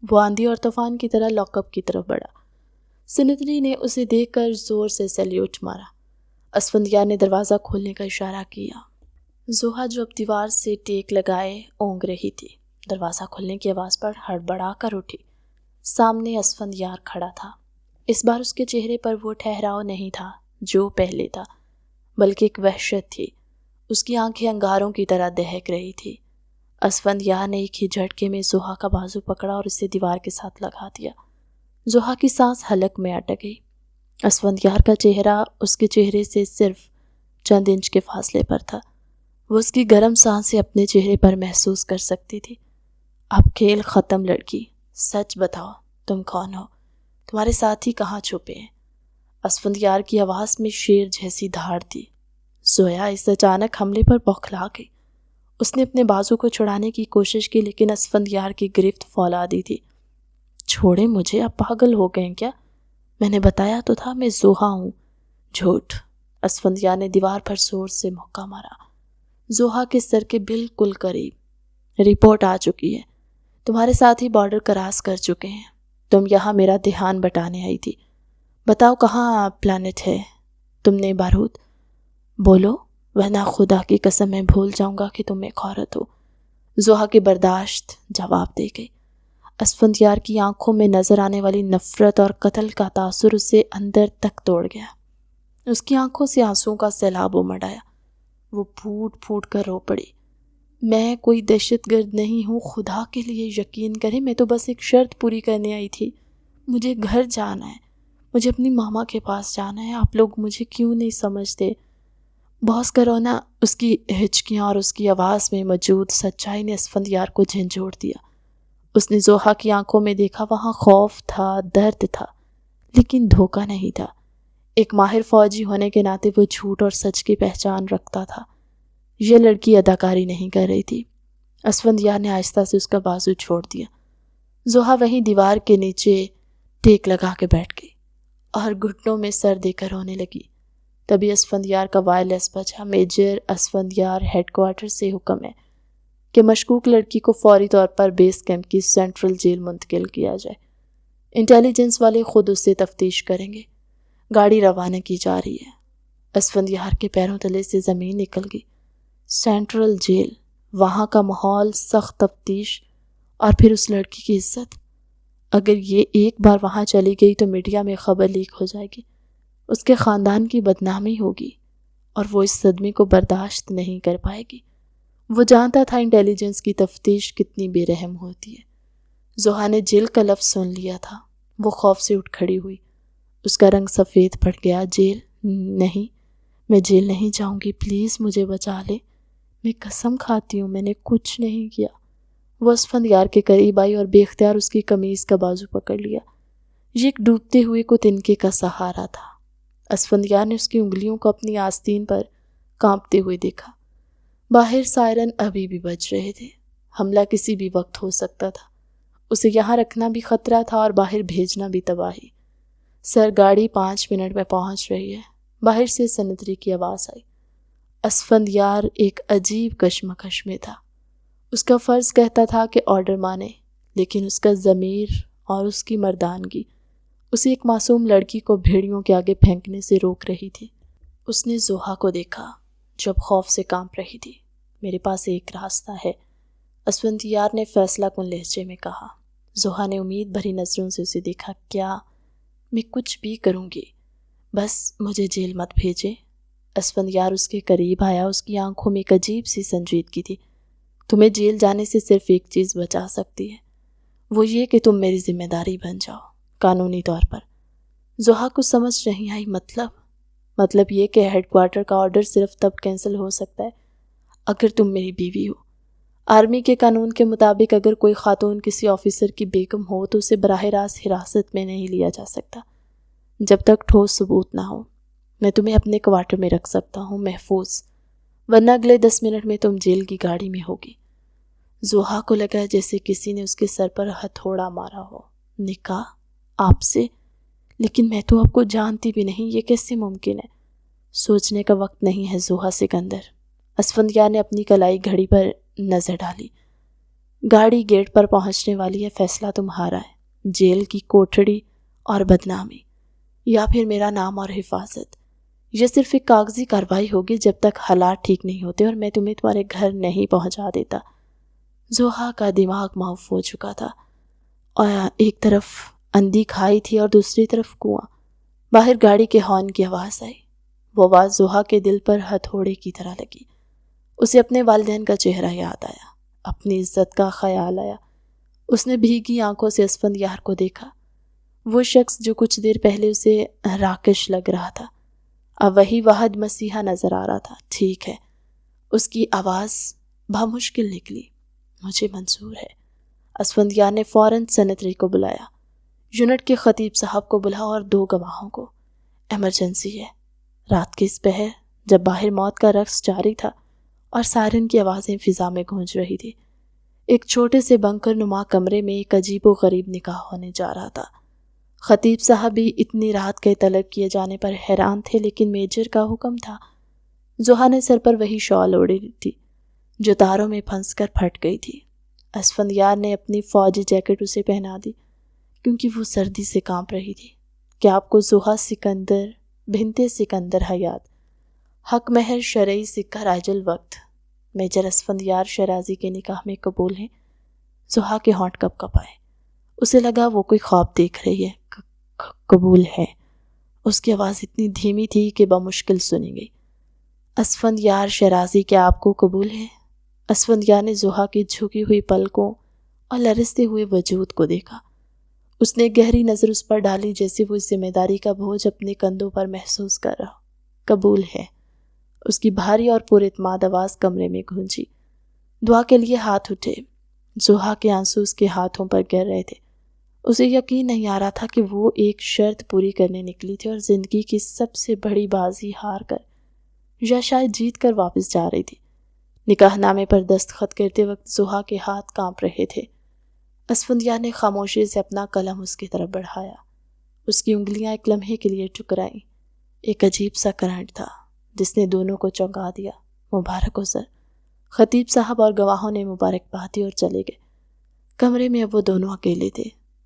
وہ آندھی اور طوفان کی طرح لاک اپ کی طرف بڑھا۔ سنتری نے اسے دیکھ کر زور سے سیلیوٹ مارا۔ اسفندیار نے دروازہ کھولنے کا اشارہ کیا۔ زحا جو اب دیوار سے ٹیک لگائے اونگ رہی تھی، دروازہ کھلنے کی آواز پر ہڑبڑا کر اٹھی۔ سامنے اسفندیار کھڑا تھا۔ اس بار اس کے چہرے پر وہ ٹھہراؤ نہیں تھا جو پہلے تھا، بلکہ ایک وحشت تھی۔ اس کی آنکھیں انگاروں کی طرح دہک رہی تھی۔ اسفندیار نے ایک ہی جھٹکے میں زحا کا بازو پکڑا اور اسے دیوار کے ساتھ لگا دیا۔ زحا کی سانس حلق میں اٹک گئی۔ اسفندیار کا چہرہ اس کے چہرے سے صرف چند انچ کے فاصلے پر تھا۔ وہ اس کی گرم سانسیں اپنے چہرے پر محسوس کر سکتی تھی۔ اب کھیل ختم لڑکی، سچ بتاؤ تم کون ہو، تمہارے ساتھی کہاں چھپے ہیں؟ اسفندیار کی آواز میں شیر جیسی دھاڑ تھی۔ زویا اس اچانک حملے پر بوکھلا گئی۔ اس نے اپنے بازو کو چھڑانے کی کوشش کی لیکن اسفندیار کی گرفت فولادی تھی۔ چھوڑے مجھے، آپ پاگل ہو گئے کیا؟ میں نے بتایا تو تھا میں زوہا ہوں۔ جھوٹ! اسفندیار نے دیوار پر زور سے مکہ مارا۔ زوہا کے سر کے بالکل قریب۔ رپورٹ آ چکی ہے، تمہارے ساتھی بارڈر کراس کر چکے ہیں، تم یہاں میرا دھیان بٹانے آئی تھی۔ بتاؤ کہاں پلانٹ ہے؟ تم نے بارود؟ بولو ورنہ خدا کی قسم میں بھول جاؤں گا کہ تم ایک عورت ہو۔ زوہا کی برداشت جواب دے گئی۔ اسفندیار کی آنکھوں میں نظر آنے والی نفرت اور قتل کا تاثر اسے اندر تک توڑ گیا۔ اس کی آنکھوں سے آنسوں کا سیلاب امڑ آیا۔ وہ پھوٹ پھوٹ کر رو پڑی۔ میں کوئی دہشت گرد نہیں ہوں، خدا کے لیے یقین کریں، میں تو بس ایک شرط پوری کرنے آئی تھی۔ مجھے گھر جانا ہے، مجھے اپنی ماما کے پاس جانا ہے، آپ لوگ مجھے کیوں نہیں سمجھتے؟ باس کا رونا، اس کی ہچکیاں اور اس کی آواز میں موجود سچائی نے اسفندیار کو جھنجھوڑ دیا۔ اس نے زوہا کی آنکھوں میں دیکھا، وہاں خوف تھا، درد تھا، لیکن دھوکہ نہیں تھا۔ ایک ماہر فوجی ہونے کے ناطے وہ جھوٹ اور سچ کی پہچان رکھتا تھا۔ یہ لڑکی اداکاری نہیں کر رہی تھی۔ اسفندیار نے آہستہ سے اس کا بازو چھوڑ دیا۔ زوہا وہیں دیوار کے نیچے ٹیک لگا کے بیٹھ گئی اور گھٹنوں میں سر دے کر رونے لگی۔ تبھی اسفندیار کا وائرلیس بجا۔ میجر اسفندیار، ہیڈ کوارٹر سے حکم ہے کہ مشکوک لڑکی کو فوری طور پر بیس کیمپ کی سینٹرل جیل منتقل کیا جائے۔ انٹیلیجنس والے خود اس سے تفتیش کریں گے۔ گاڑی روانہ کی جا رہی ہے۔ اسفندیار کے پیروں تلے سے زمین نکل گئی۔ سینٹرل جیل، وہاں کا ماحول، سخت تفتیش، اور پھر اس لڑکی کی عزت۔ اگر یہ ایک بار وہاں چلی گئی تو میڈیا میں خبر لیک ہو جائے گی، اس کے خاندان کی بدنامی ہوگی اور وہ اس صدمے کو برداشت نہیں کر پائے گی۔ وہ جانتا تھا انٹیلیجنس کی تفتیش کتنی بے رحم ہوتی ہے۔ زوہا نے جیل کا لفظ سن لیا تھا۔ وہ خوف سے اٹھ کھڑی ہوئی۔ اس کا رنگ سفید پڑ گیا۔ جیل نہیں، میں جیل نہیں جاؤں گی، پلیز مجھے بچا لے، میں قسم کھاتی ہوں میں نے کچھ نہیں کیا۔ وہ اسفندیار کے قریب آئی اور بے اختیار اس کی قمیض کا بازو پکڑ لیا۔ یہ ایک ڈوبتے ہوئے کو تنکے کا سہارا تھا۔ اسفندیار نے اس کی انگلیوں کو اپنی آستین پر کانپتے ہوئے دیکھا۔ باہر سائرن ابھی بھی بج رہے تھے۔ حملہ کسی بھی وقت ہو سکتا تھا۔ اسے یہاں رکھنا بھی خطرہ تھا اور باہر بھیجنا بھی تباہی۔ سر، گاڑی 5 منٹ میں پہنچ رہی ہے۔ باہر سے سنتری کی آواز آئی۔ اسفندیار ایک عجیب کشمکش میں تھا۔ اس کا فرض کہتا تھا کہ آرڈر مانے، لیکن اس کا ضمیر اور اس کی مردانگی اسے ایک معصوم لڑکی کو بھیڑیوں کے آگے پھینکنے سے روک رہی تھی۔ اس نے زوہا کو دیکھا جو اب خوف سے کانپ رہی تھی۔ میرے پاس ایک راستہ ہے، اسفندیار نے فیصلہ کن لہجے میں کہا۔ زوہا نے امید بھری نظروں سے اسے دیکھا۔ کیا؟ میں کچھ بھی کروں گی، بس مجھے جیل مت بھیجے۔ اسفندیار اس کے قریب آیا۔ اس کی آنکھوں میں ایک عجیب سی سنجیدگی تھی۔ تمہیں جیل جانے سے صرف ایک چیز بچا سکتی ہے، وہ یہ کہ تم میری ذمہ داری بن جاؤ، قانونی طور پر۔ زوہا کو سمجھ نہیں آئی۔ مطلب یہ کہ ہیڈ کوارٹر کا آرڈر صرف تب کینسل ہو سکتا ہے اگر تم میری بیوی ہو۔ آرمی کے قانون کے مطابق اگر کوئی خاتون کسی آفیسر کی بیگم ہو تو اسے براہ راست حراست میں نہیں لیا جا سکتا جب تک ٹھوس ثبوت نہ ہو۔ میں تمہیں اپنے کوارٹر میں رکھ سکتا ہوں، محفوظ، ورنہ اگلے 10 منٹ میں تم جیل کی گاڑی میں ہوگی۔ زوہا کو لگا جیسے کسی نے اس کے سر پر ہتھوڑا مارا ہو۔ نکاح؟ آپ سے؟ لیکن میں تو آپ کو جانتی بھی نہیں، یہ کیسے ممکن ہے؟ سوچنے کا وقت نہیں ہے زوہا سکندر۔ اسفندیار نے اپنی کلائی گھڑی پر نظر ڈالی۔ گاڑی گیٹ پر پہنچنے والی ہے، فیصلہ تمہارا ہے۔ جیل کی کوٹڑی اور بدنامی، یا پھر میرا نام اور حفاظت۔ یہ صرف ایک کاغذی کارروائی ہوگی جب تک حالات ٹھیک نہیں ہوتے اور میں تمہیں تمہارے گھر نہیں پہنچا دیتا۔ زوہا کا دماغ معاف ہو چکا تھا، اور ایک طرف اندھی کھائی تھی اور دوسری طرف کنواں۔ باہر گاڑی کے ہارن کی آواز آئی۔ وہ آواز زوہا کے دل پر ہتھوڑے کی طرح لگی۔ اسے اپنے والدین کا چہرہ یاد آیا، اپنی عزت کا خیال آیا۔ اس نے بھیگی آنکھوں سے اسفندیار کو دیکھا، وہ شخص جو کچھ دیر پہلے اسے راکش لگ رہا تھا اب وہی واحد مسیحا نظر آ رہا تھا۔ ٹھیک ہے، اس کی آواز بامشکل نکلی، مجھے منظور ہے۔ اسفندیار نے فوراً سینیٹری کو بلایا، یونٹ کے خطیب صاحب کو بلاؤ اور 2 گواہوں کو۔ ایمرجنسی ہے۔ رات کے اس پہر جب باہر موت کا رقص جاری تھا اور سائرن کی آوازیں فضا میں گونج رہی تھی، ایک چھوٹے سے بنکر نما کمرے میں ایک عجیب و غریب نکاح ہونے جا رہا تھا۔ خطیب صاحب بھی اتنی رات کے طلب کیے جانے پر حیران تھے، لیکن میجر کا حکم تھا۔ زحا نے سر پر وہی شال اوڑھی تھی جو تاروں میں پھنس کر پھٹ گئی تھی۔ اسفندیار نے اپنی فوجی جیکٹ اسے پہنا دی کیونکہ وہ سردی سے کانپ رہی تھی۔ کیا آپ کو زحا سکندر بنت سکندر حیات حق مہر شرعی سکہ رائج الوقت میجر اسفندیار شیرازی کے نکاح میں قبول ہیں؟ زحا کے ہونٹ کپ کپ آئے۔ اسے لگا وہ کوئی خواب دیکھ رہی ہے۔ قبول ہے۔ اس کی آواز اتنی دھیمی تھی کہ بمشکل سنی گئی۔ اسفندیار شیرازی، کیا آپ کو قبول ہے؟ اسفندیار نے زحا کی جھکی ہوئی پلکوں اور لرزتے ہوئے وجود کو دیکھا۔ اس نے گہری نظر اس پر ڈالی جیسے وہ اس ذمہ داری کا بوجھ اپنے کندھوں پر محسوس کر رہا۔ قبول ہے۔ اس کی بھاری اور پر اعتماد آواز کمرے میں گونجی۔ دعا کے لیے ہاتھ اٹھے۔ زحا کے آنسو اس کے ہاتھوں پر گر رہے تھے۔ اسے یقین نہیں آ رہا تھا کہ وہ ایک شرط پوری کرنے نکلی تھی اور زندگی کی سب سے بڑی بازی ہار کر یا شاید جیت کر واپس جا رہی تھی۔ نکاح نامے پر دستخط کرتے وقت زحا کے ہاتھ کانپ رہے تھے۔ اسفندیار نے خاموشی سے اپنا قلم اس کی طرف بڑھایا۔ اس کی انگلیاں ایک لمحے کے لیے ٹکرائیں۔ ایک عجیب سا کرنٹ تھا جس نے دونوں کو چونکا دیا۔ مبارک ہو سر۔ خطیب صاحب اور گواہوں نے مبارکباد دی اور چلے گئے۔ کمرے میں اب وہ دونوں اکیلے تھے۔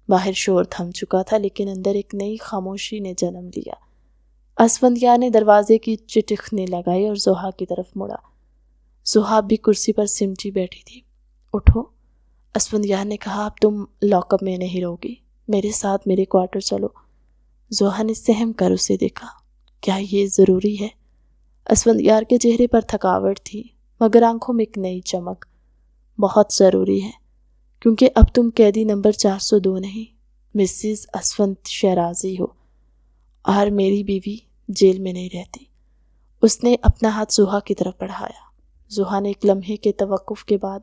باہر شور تھم چکا تھا لیکن اندر ایک نئی خاموشی نے جنم لیا۔ اسفندیار نے دروازے کی چٹخنے لگائی اور زحا کی طرف مڑا۔ زحا بھی کرسی پر سمٹی بیٹھی تھی۔ اٹھو، اسفندیار نے کہا، اب تم لاک اپ میں نہیں رہو گی، میرے ساتھ میرے کوارٹر چلو۔ زحا نے سہم کر اسے دیکھا۔ کیا یہ ضروری ہے؟ اسفندیار کے چہرے پر تھکاوٹ تھی مگر آنکھوں میں ایک نئی چمک۔ بہت ضروری ہے، کیونکہ اب تم قیدی نمبر 402 نہیں، مسز اسفند شیرازی ہو اور میری بیوی جیل میں نہیں رہتی۔ اس نے اپنا ہاتھ زحا کی طرف بڑھایا۔ زحا نے ایک لمحے کے توقف کے بعد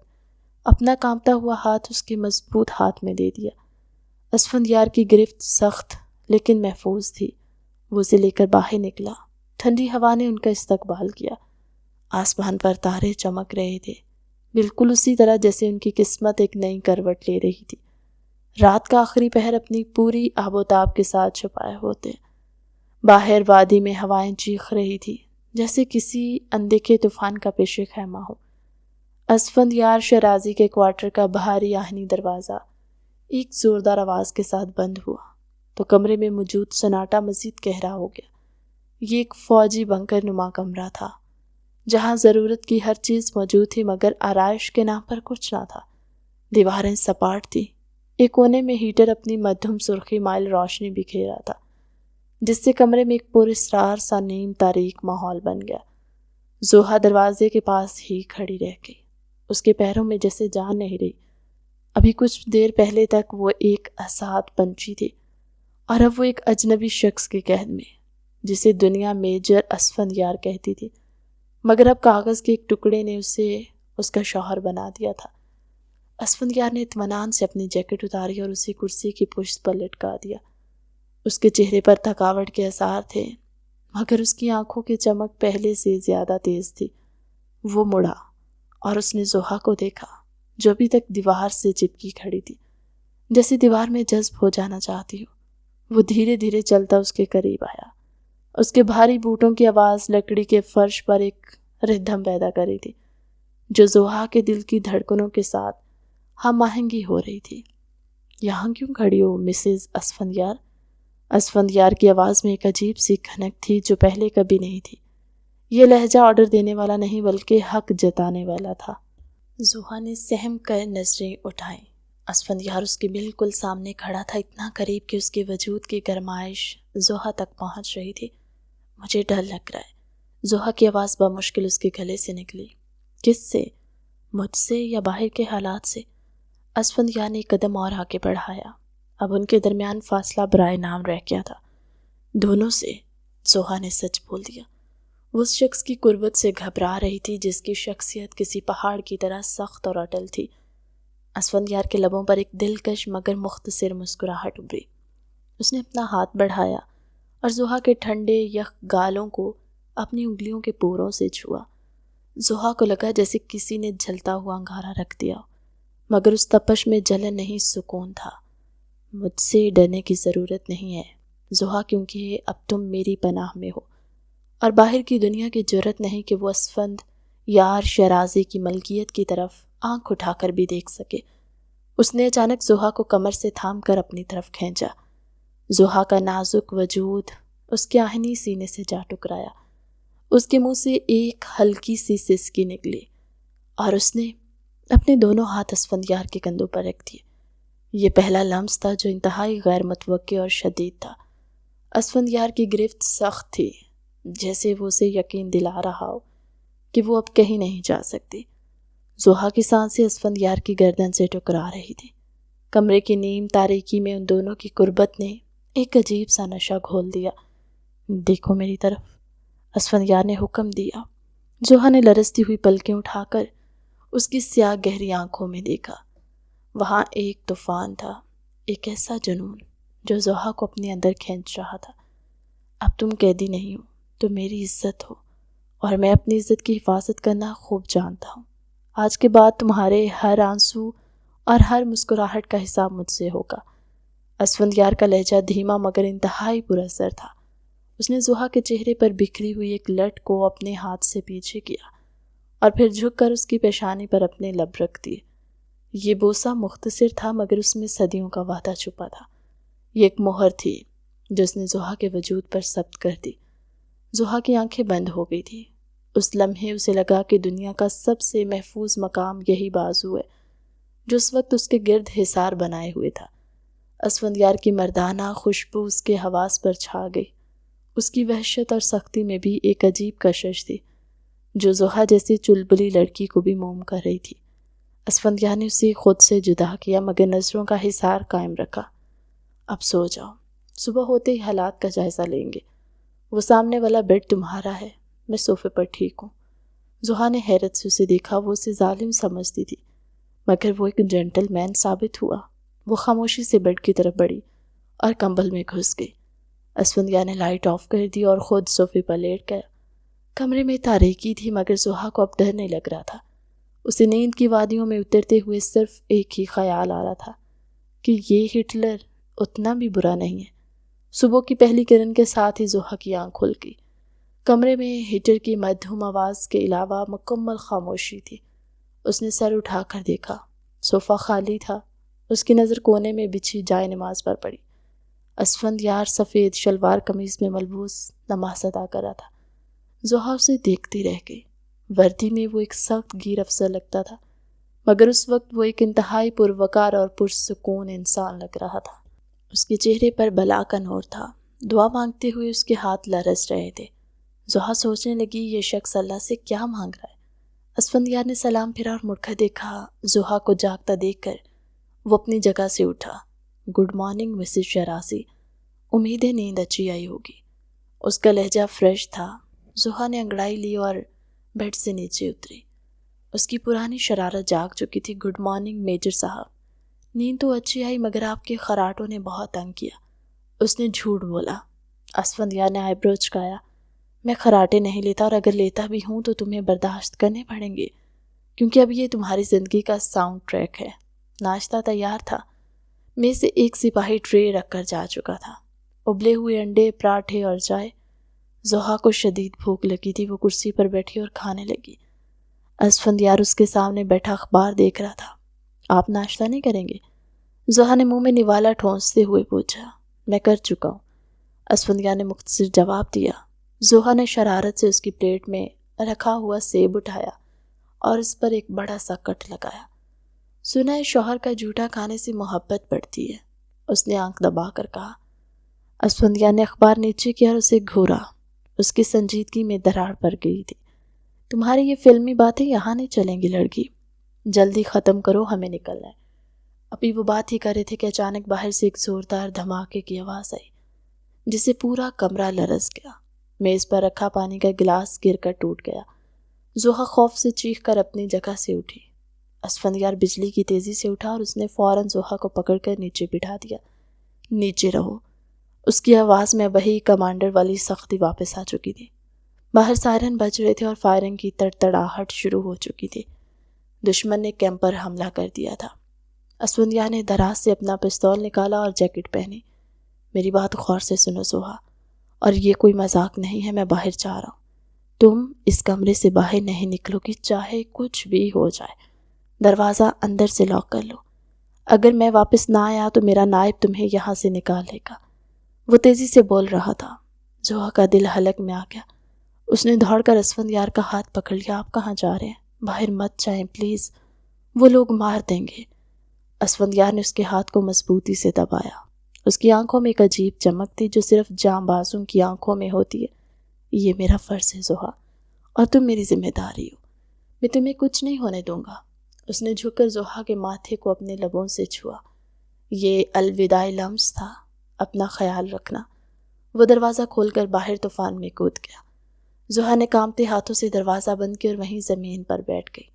اپنا کانپتا ہوا ہاتھ اس کے مضبوط ہاتھ میں دے دیا۔ اسفندیار کی گرفت سخت لیکن محفوظ تھی۔ وہ اسے لے کر باہر نکلا۔ ٹھنڈی ہوا نے ان کا استقبال کیا۔ آسمان پر تارے چمک رہے تھے، بالکل اسی طرح جیسے ان کی قسمت ایک نئی کروٹ لے رہی تھی۔ رات کا آخری پہر اپنی پوری آب و تاب کے ساتھ چھپائے ہوتے۔ باہر وادی میں ہوائیں چیخ رہی تھی جیسے کسی اندیکھے طوفان کا پیش خیمہ ہو۔ اسفندیار شیرازی کے کوارٹر کا بھاری آہنی دروازہ ایک زوردار آواز کے ساتھ بند ہوا تو کمرے میں موجود سناٹا مزید گہرا ہو گیا۔ یہ ایک فوجی بنکر نما کمرہ تھا جہاں ضرورت کی ہر چیز موجود تھی مگر آرائش کے نام پر کچھ نہ تھا۔ دیواریں سپاٹ تھی۔ ایک کونے میں ہیٹر اپنی مدھم سرخی مائل روشنی بکھیر رہا تھا جس سے کمرے میں ایک پراسرار سا نیم تاریک ماحول بن گیا۔ زحا دروازے کے پاس ہی کھڑی رہ گئی۔ اس کے پیروں میں جیسے جان نہیں رہی۔ ابھی کچھ دیر پہلے تک وہ ایک آزاد پنچھی تھی اور اب وہ ایک اجنبی شخص کے قید میں، جسے دنیا میجر اسفندیار کہتی تھی، مگر اب کاغذ کے ایک ٹکڑے نے اسے اس کا شوہر بنا دیا تھا۔ اسفندیار نے اطمینان سے اپنی جیکٹ اتاری اور اسے کرسی کی پشت پر لٹکا دیا۔ اس کے چہرے پر تھکاوٹ کے آثار تھے مگر اس کی آنکھوں کی چمک پہلے سے زیادہ تیز تھی۔ وہ مڑا اور اس نے زحا کو دیکھا جو ابھی تک دیوار سے چپکی کھڑی تھی، جیسے دیوار میں جذب ہو جانا چاہتی ہو۔ وہ دھیرے دھیرے چلتا اس کے قریب آیا۔ اس کے بھاری بوٹوں کی آواز لکڑی کے فرش پر ایک ردھم پیدا کری تھی جو زحا کے دل کی دھڑکنوں کے ساتھ ہم آہنگی ہو رہی تھی۔ یہاں کیوں کھڑی ہو مسز اسفندیار؟ اسفندیار کی آواز میں ایک عجیب سی کھنک تھی جو پہلے کبھی نہیں تھی۔ یہ لہجہ آرڈر دینے والا نہیں بلکہ حق جتانے والا تھا۔ زحا نے سہم کر نظریں اٹھائیں۔ اسفندیار اس کے بالکل سامنے کھڑا تھا، اتنا قریب کہ اس کے وجود کی گرمائش زحا تک پہنچ رہی تھی۔ مجھے ڈر لگ رہا ہے، زحا کی آواز بمشکل اس کے گلے سے نکلی۔ کس سے؟ مجھ سے یا باہر کے حالات سے؟ اسفندیار نے ایک قدم اور آگے بڑھایا۔ اب ان کے درمیان فاصلہ برائے نام رہ گیا تھا۔ دونوں سے، زحا نے سچ بول دیا۔ وہ اس شخص کی قربت سے گھبرا رہی تھی جس کی شخصیت کسی پہاڑ کی طرح سخت اور اٹل تھی۔ اسفندیار کے لبوں پر ایک دلکش مگر مختصر مسکراہٹ ابھری۔ اس نے اپنا ہاتھ بڑھایا اور زحا کے ٹھنڈے یخ گالوں کو اپنی انگلیوں کے پوروں سے چھوا۔ زحا کو لگا جیسے کسی نے جلتا ہوا انگارہ رکھ دیا، مگر اس تپش میں جلن نہیں، سکون تھا۔ مجھ سے ڈرنے کی ضرورت نہیں ہے زحا، کیونکہ اب تم میری پناہ میں ہو، اور باہر کی دنیا کی جرأت نہیں کہ وہ اسفند یار شیرازی کی ملکیت کی طرف آنکھ اٹھا کر بھی دیکھ سکے۔ اس نے اچانک زحا کو کمر سے تھام کر اپنی طرف کھینچا۔ زحا کا نازک وجود اس کے آہنی سینے سے جا ٹکرایا۔ اس کے منہ سے ایک ہلکی سی سسکی نکلی اور اس نے اپنے دونوں ہاتھ اسفندیار کے کندھوں پر رکھ دیے۔ یہ پہلا لمس تھا جو انتہائی غیر متوقع اور شدید تھا۔ اسفندیار کی گرفت سخت تھی، جیسے وہ اسے یقین دلا رہا ہو کہ وہ اب کہیں نہیں جا سکتی۔ زحا کی سانسیں اسفندیار کی گردن سے ٹکرا رہی تھی۔ کمرے کی نیم تاریکی میں ان دونوں کی قربت نے ایک عجیب سا نشہ گھول دیا۔ دیکھو میری طرف، اسفندیار نے حکم دیا۔ زحا نے لرزتی ہوئی پلکیں اٹھا کر اس کی سیاہ گہری آنکھوں میں دیکھا۔ وہاں ایک طوفان تھا، ایک ایسا جنون جو زحا کو اپنے اندر کھینچ رہا تھا۔ اب تم قیدی نہیں ہو، تم میری عزت ہو، اور میں اپنی عزت کی حفاظت کرنا خوب جانتا ہوں۔ آج کے بعد تمہارے ہر آنسو اور ہر مسکراہٹ کا حساب مجھ سے ہوگا۔ اسفندیار کا لہجہ دھیما مگر انتہائی پر اثر تھا۔ اس نے زحا کے چہرے پر بکھری ہوئی ایک لٹ کو اپنے ہاتھ سے پیچھے کیا اور پھر جھک کر اس کی پیشانی پر اپنے لب رکھ دیے۔ یہ بوسہ مختصر تھا مگر اس میں صدیوں کا وعدہ چھپا تھا۔ یہ ایک مہر تھی جو اس نے زحا کے وجود پر ثبت کر دی۔ زحا کی آنکھیں بند ہو گئی تھی۔ اس لمحے اسے لگا کہ دنیا کا سب سے محفوظ مقام یہی بازو ہے جو اس وقت اس کے گرد حصار بنائے ہوئے تھا۔ اسفندیار کی مردانہ خوشبو اس کے حواس پر چھا گئی۔ اس کی وحشت اور سختی میں بھی ایک عجیب کشش تھی جو زحا جیسی چلبلی لڑکی کو بھی موم کر رہی تھی۔ اسفندیار نے اسے خود سے جدا کیا مگر نظروں کا حصار قائم رکھا۔ اب سو جاؤ، صبح ہوتے ہی حالات کا جائزہ لیں گے۔ وہ سامنے والا بیڈ تمہارا ہے، میں صوفے پر ٹھیک ہوں۔ زحا نے حیرت سے اسے دیکھا۔ وہ اسے ظالم سمجھتی تھی مگر وہ ایک جنٹل مین ثابت ہوا۔ وہ خاموشی سے بیڈ کی طرف بڑھی اور کمبل میں گھس گئی۔ اسفندیار نے لائٹ آف کر دی اور خود صوفے پر لیٹ گیا۔ کمرے میں تاریکی تھی مگر زحا کو اب ڈر نہیں لگ رہا تھا۔ اسے نیند کی وادیوں میں اترتے ہوئے صرف ایک ہی خیال آ رہا تھا کہ یہ ہٹلر اتنا بھی برا نہیں ہے۔ صبح کی پہلی کرن کے ساتھ ہی زحا کی آنکھ کھل گئی۔ کمرے میں ہیٹر کی مدھم آواز کے علاوہ مکمل خاموشی تھی۔ اس نے سر اٹھا کر دیکھا، صوفہ خالی تھا۔ اس کی نظر کونے میں بچھی جائے نماز پر پڑی۔ اسفندیار سفید شلوار قمیض میں ملبوس نماز ادا کر رہا تھا۔ زحا اسے دیکھتی رہ گئی۔ وردی میں وہ ایک سخت گیر افسر لگتا تھا مگر اس وقت وہ ایک انتہائی پروقار اور پرسکون انسان لگ رہا تھا۔ اس کے چہرے پر بلا کا نور تھا۔ دعا مانگتے ہوئے اس کے ہاتھ لرز رہے تھے۔ زحا سوچنے لگی یہ شخص اللہ سے کیا مانگ رہا ہے۔ اسفندیار نے سلام پھرا اور مڑ کر دیکھا۔ زحا کو جاگتا دیکھ کر وہ اپنی جگہ سے اٹھا۔ گڈ مارننگ مسز شیرازی، امید ہے نیند اچھی آئی ہوگی۔ اس کا لہجہ فریش تھا۔ زحا نے انگڑائی لی اور بیڈ سے نیچے اتری۔ اس کی پرانی شرارت جاگ چکی تھی۔ گڈ مارننگ میجر صاحب، نیند تو اچھی آئی مگر آپ کے خراٹوں نے بہت تنگ کیا۔ اس نے جھوٹ بولا۔ اسفندیار نے آئی برو چکایا۔ میں خراٹے نہیں لیتا اور اگر لیتا بھی ہوں تو تمہیں برداشت کرنے پڑیں گے کیونکہ اب یہ تمہاری زندگی کا ساؤنڈ ٹریک ہے۔ ناشتہ تیار تھا۔ میں سے ایک سپاہی ٹرے رکھ کر جا چکا تھا۔ ابلے ہوئے انڈے، پراٹھے اور چائے۔ زحا کو شدید بھوک لگی تھی۔ وہ کرسی پر بیٹھی اور کھانے لگی۔ اسفندیار اس کے سامنے بیٹھا اخبار دیکھ رہا تھا۔ آپ ناشتہ نہیں کریں گے؟ زحا نے منہ میں نوالا ٹھونستے ہوئے پوچھا۔ میں کر چکا ہوں، اسفندیار نے مختصر جواب دیا۔ زحا نے شرارت سے اس کی پلیٹ میں رکھا ہوا سیب اٹھایا اور اس پر ایک بڑا سا کٹ لگایا۔ سنا ہے شوہر کا جھوٹا کھانے سے محبت بڑھتی ہے، اس نے آنکھ دبا کر کہا۔ اسفندیار نے اخبار نیچے کیا اور اسے گھورا۔ اس کی سنجیدگی میں دراڑ پڑ گئی تھی۔ تمہاری یہ فلمی باتیں یہاں نہیں چلیں گی لڑکی، جلدی ختم کرو، ہمیں نکلنا ہے۔ ابھی وہ بات ہی کر رہے تھے کہ اچانک باہر سے ایک زوردار دھماکے کی آواز آئی جس سے پورا کمرہ لرز گیا۔ میز پر رکھا پانی کا گلاس گر کر ٹوٹ گیا۔ زحا خوف سے چیخ کر اپنی جگہ سے اٹھی۔ اسفندیار بجلی کی تیزی سے اٹھا اور اس نے فوراً زحا کو پکڑ کر نیچے بٹھا دیا۔ نیچے رہو۔ اس کی آواز میں وہی کمانڈر والی سختی واپس آ چکی تھی۔ باہر سائرن بج رہے تھے اور فائرنگ کی تڑتڑاہٹ شروع ہو چکی تھی۔ دشمن نے کیمپ پر حملہ کر دیا تھا۔ اسفندیار نے دراز سے اپنا پستول نکالا اور جیکٹ پہنی۔ میری بات غور سے سنو زحا، اور یہ کوئی مذاق نہیں ہے، میں باہر جا رہا ہوں۔ تم اس کمرے سے باہر نہیں نکلو گی چاہے کچھ بھی ہو جائے۔ دروازہ اندر سے لاک کر لو۔ اگر میں واپس نہ آیا تو میرا نائب تمہیں یہاں سے نکال لے گا۔ وہ تیزی سے بول رہا تھا۔ زحا کا دل حلق میں آ گیا۔ اس نے دوڑ کر اسفندیار کا ہاتھ پکڑ لیا۔ آپ کہاں جا رہے ہیں؟ باہر مت جائیں پلیز، وہ لوگ مار دیں گے۔ اسفندیار نے اس کے ہاتھ کو مضبوطی سے دبایا۔ اس کی آنکھوں میں ایک عجیب چمک تھی جو صرف جاں بازوں کی آنکھوں میں ہوتی ہے۔ یہ میرا فرض ہے زحا، اور تم میری ذمہ داری ہو۔ میں تمہیں کچھ نہیں ہونے دوں گا۔ اس نے جھک کر زحا کے ماتھے کو اپنے لبوں سے چھوا۔ یہ الوداعی لمس تھا، اپنا خیال رکھنا۔ وہ دروازہ کھول کر باہر طوفان میں کود گیا۔ زحا نے کانپتے ہاتھوں سے دروازہ بند کیا اور وہیں زمین پر بیٹھ گئی۔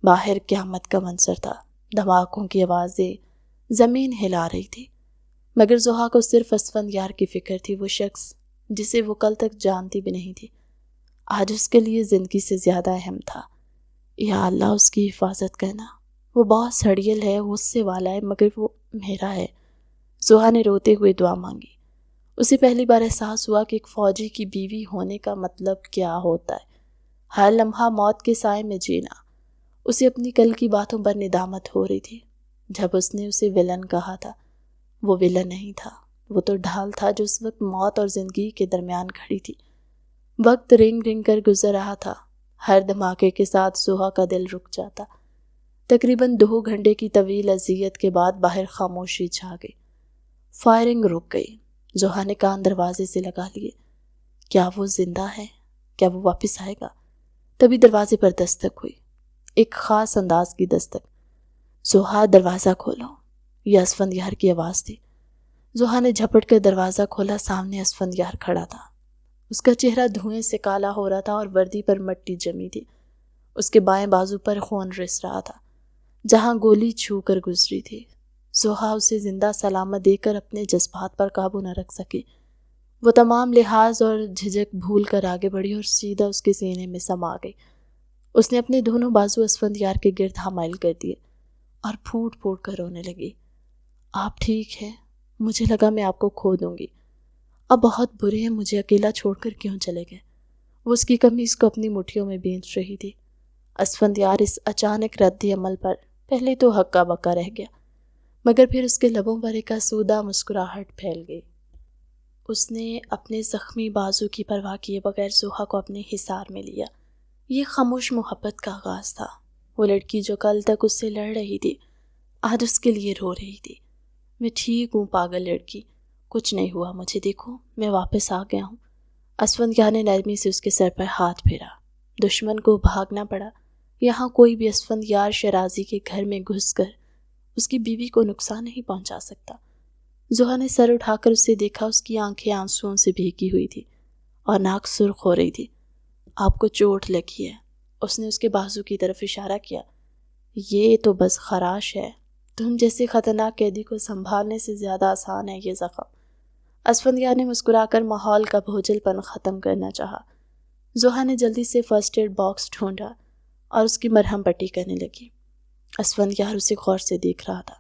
باہر قیامت کا منظر تھا۔ دھماکوں کی آوازیں زمین ہلا رہی تھی، مگر زحا کو صرف اسفندیار کی فکر تھی، وہ شخص جسے وہ کل تک جانتی بھی نہیں تھی، آج اس کے لیے زندگی سے زیادہ اہم تھا۔ یا اللہ اس کی حفاظت کرنا، وہ بہت سڑیل ہے، غصے والا ہے، مگر وہ میرا ہے۔ زحا نے روتے ہوئے دعا مانگی۔ اسے پہلی بار احساس ہوا کہ ایک فوجی کی بیوی ہونے کا مطلب کیا ہوتا ہے، ہر لمحہ موت کے سائے میں جینا۔ اسے اپنی کل کی باتوں پر ندامت ہو رہی تھی۔ جب اس نے اسے ویلن کہا تھا، وہ ویلن نہیں تھا، وہ تو ڈھال تھا جو اس وقت موت اور زندگی کے درمیان کھڑی تھی۔ وقت رنگ رنگ کر گزر رہا تھا۔ ہر دھماکے کے ساتھ زحا کا دل رک جاتا۔ تقریباً 2 گھنٹے کی طویل اذیت کے بعد باہر خاموشی چھا گئی۔ فائرنگ رک گئی۔ زحا نے کان دروازے سے لگا لیے۔ کیا وہ زندہ ہے؟ کیا وہ واپس آئے گا؟ تبھی دروازے پر دستک ہوئی، ایک خاص انداز کی دستک۔ زحا دروازہ کھولو، یہ اسفندیار کی آواز تھی۔ زحا نے جھپٹ کر دروازہ کھولا۔ سامنے اسفندیار کھڑا تھا۔ اس کا چہرہ دھوئیں سے کالا ہو رہا تھا اور وردی پر مٹی جمی تھی۔ اس کے بائیں بازو پر خون رس رہا تھا جہاں گولی چھو کر گزری تھی۔ زحا اسے زندہ سلامت دیکھ کر اپنے جذبات پر قابو نہ رکھ سکی۔ وہ تمام لحاظ اور جھجک بھول کر آگے بڑھی اور سیدھا اس کے سینے میں سما گئی۔ اس نے اپنے دونوں بازو اسفندیار کے گرد حمائل کر دیے اور پھوٹ پھوٹ کر رونے لگی۔ آپ ٹھیک ہیں؟ مجھے لگا میں آپ کو کھو دوں گی۔ اب بہت برے ہیں، مجھے اکیلا چھوڑ کر کیوں چلے گئے؟ وہ اس کی قمیص کو اپنی مٹھیوں میں بینچ رہی تھی۔ اسفندیار اس اچانک رد عمل پر پہلے تو ہکا بکا رہ گیا، مگر پھر اس کے لبوں پر ایک آسودہ مسکراہٹ پھیل گئی۔ اس نے اپنے زخمی بازو کی پرواہ کیے بغیر زحا کو اپنے حصار میں لیا۔ یہ خاموش محبت کا آغاز تھا۔ وہ لڑکی جو کل تک اس سے لڑ رہی تھی، آج اس کے لیے رو رہی تھی۔ میں ٹھیک ہوں پاگل لڑکی، کچھ نہیں ہوا مجھے، دیکھو میں واپس آ گیا ہوں۔ اسفندیار نے نرمی سے اس کے سر پر ہاتھ پھیرا۔ دشمن کو بھاگنا پڑا۔ یہاں کوئی بھی اسفندیار شیرازی کے گھر میں گھس کر اس کی بیوی کو نقصان نہیں پہنچا سکتا۔ زحا نے سر اٹھا کر اسے دیکھا۔ اس کی آنکھیں آنسوؤں سے بھیگی ہوئی تھی اور ناک سرخ ہو رہی تھی۔ آپ کو چوٹ لگی ہے، اس نے اس کے بازو کی طرف اشارہ کیا۔ یہ تو بس خراش ہے، تم جیسے خطرناک قیدی کو سنبھالنے سے زیادہ آسان ہے یہ زخم۔ اسفندیار نے مسکرا کر ماحول کا بھوجل پن ختم کرنا چاہا۔ زحا نے جلدی سے فرسٹ ایڈ باکس ڈھونڈا اور اس کی مرہم پٹی کرنے لگی۔ اسفندیار اسے غور سے دیکھ رہا تھا۔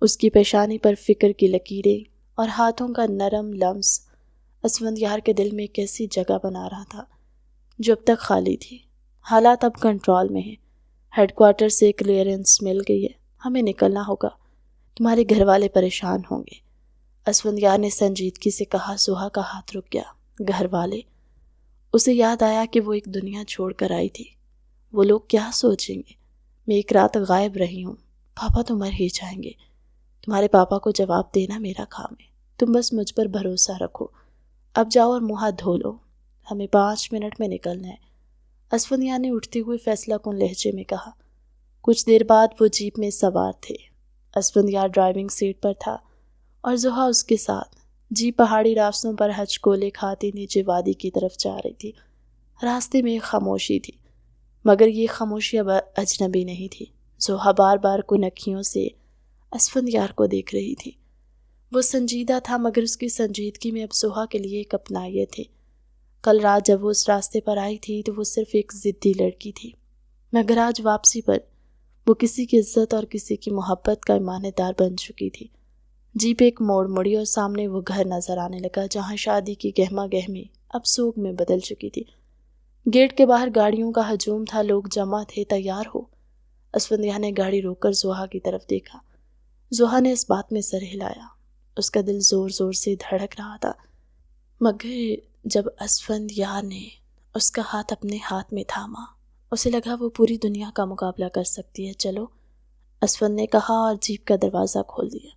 اس کی پیشانی پر فکر کی لکیریں اور ہاتھوں کا نرم لمس اسفندیار کے دل میں ایک ایسی جگہ بنا رہا تھا جو اب تک خالی تھی۔ حالات اب کنٹرول میں ہیں۔ ہیڈ کوارٹر سے کلیئرنس مل گئی ہے، ہمیں نکلنا ہوگا، تمہارے گھر والے پریشان ہوں گے۔ اسفندیار نے سنجیدگی سے کہا۔ زحا کا ہاتھ رک گیا۔ گھر والے؟ اسے یاد آیا کہ وہ ایک دنیا چھوڑ کر آئی تھی۔ وہ لوگ کیا سوچیں گے؟ میں ایک رات غائب رہی ہوں، پاپا تو مر ہی جائیں گے۔ تمہارے پاپا کو جواب دینا میرا کام ہے، تم بس مجھ پر بھروسہ رکھو۔ اب جاؤ اور منہ ہاتھ دھو لو، ہمیں 5 منٹ میں نکلنا ہے۔ اسفندیار نے اٹھتے ہوئے فیصلہ کن لہجے میں کہا۔ کچھ دیر بعد وہ جیپ میں سوار تھے۔ اسفندیار ڈرائیونگ سیٹ پر تھا اور زحا اس کے ساتھ۔ جی پہاڑی راستوں پر ہچکولے کھاتے نیچے وادی کی طرف جا رہی تھی۔ راستے میں خاموشی تھی، مگر یہ خاموشی اب اجنبی نہیں تھی۔ زوہا بار بار کنکھیوں سے اسفندیار کو دیکھ رہی تھی۔ وہ سنجیدہ تھا، مگر اس کی سنجیدگی میں اب زوہا کے لیے ایک اپنائیت تھی۔ کل رات جب وہ اس راستے پر آئی تھی تو وہ صرف ایک ضدی لڑکی تھی، مگر آج واپسی پر وہ کسی کی عزت اور کسی کی محبت کا ایمانت دار بن چکی تھی۔ جیپ ایک موڑ مڑی اور سامنے وہ گھر نظر آنے لگا جہاں شادی کی گہما گہمی اب سوگ میں بدل چکی تھی۔ گیٹ کے باہر گاڑیوں کا ہجوم تھا، لوگ جمع تھے، تیار ہو۔ اسفندیار نے گاڑی روک کر زوہا کی طرف دیکھا۔ زوہا نے اس بات میں سر ہلایا، اس کا دل زور زور سے دھڑک رہا تھا، مگر جب اسفندیار نے اس کا ہاتھ اپنے ہاتھ میں تھاما، اسے لگا وہ پوری دنیا کا مقابلہ کر سکتی ہے۔ چلو، اسفند نے کہا اور جیپ کا دروازہ کھول دیا۔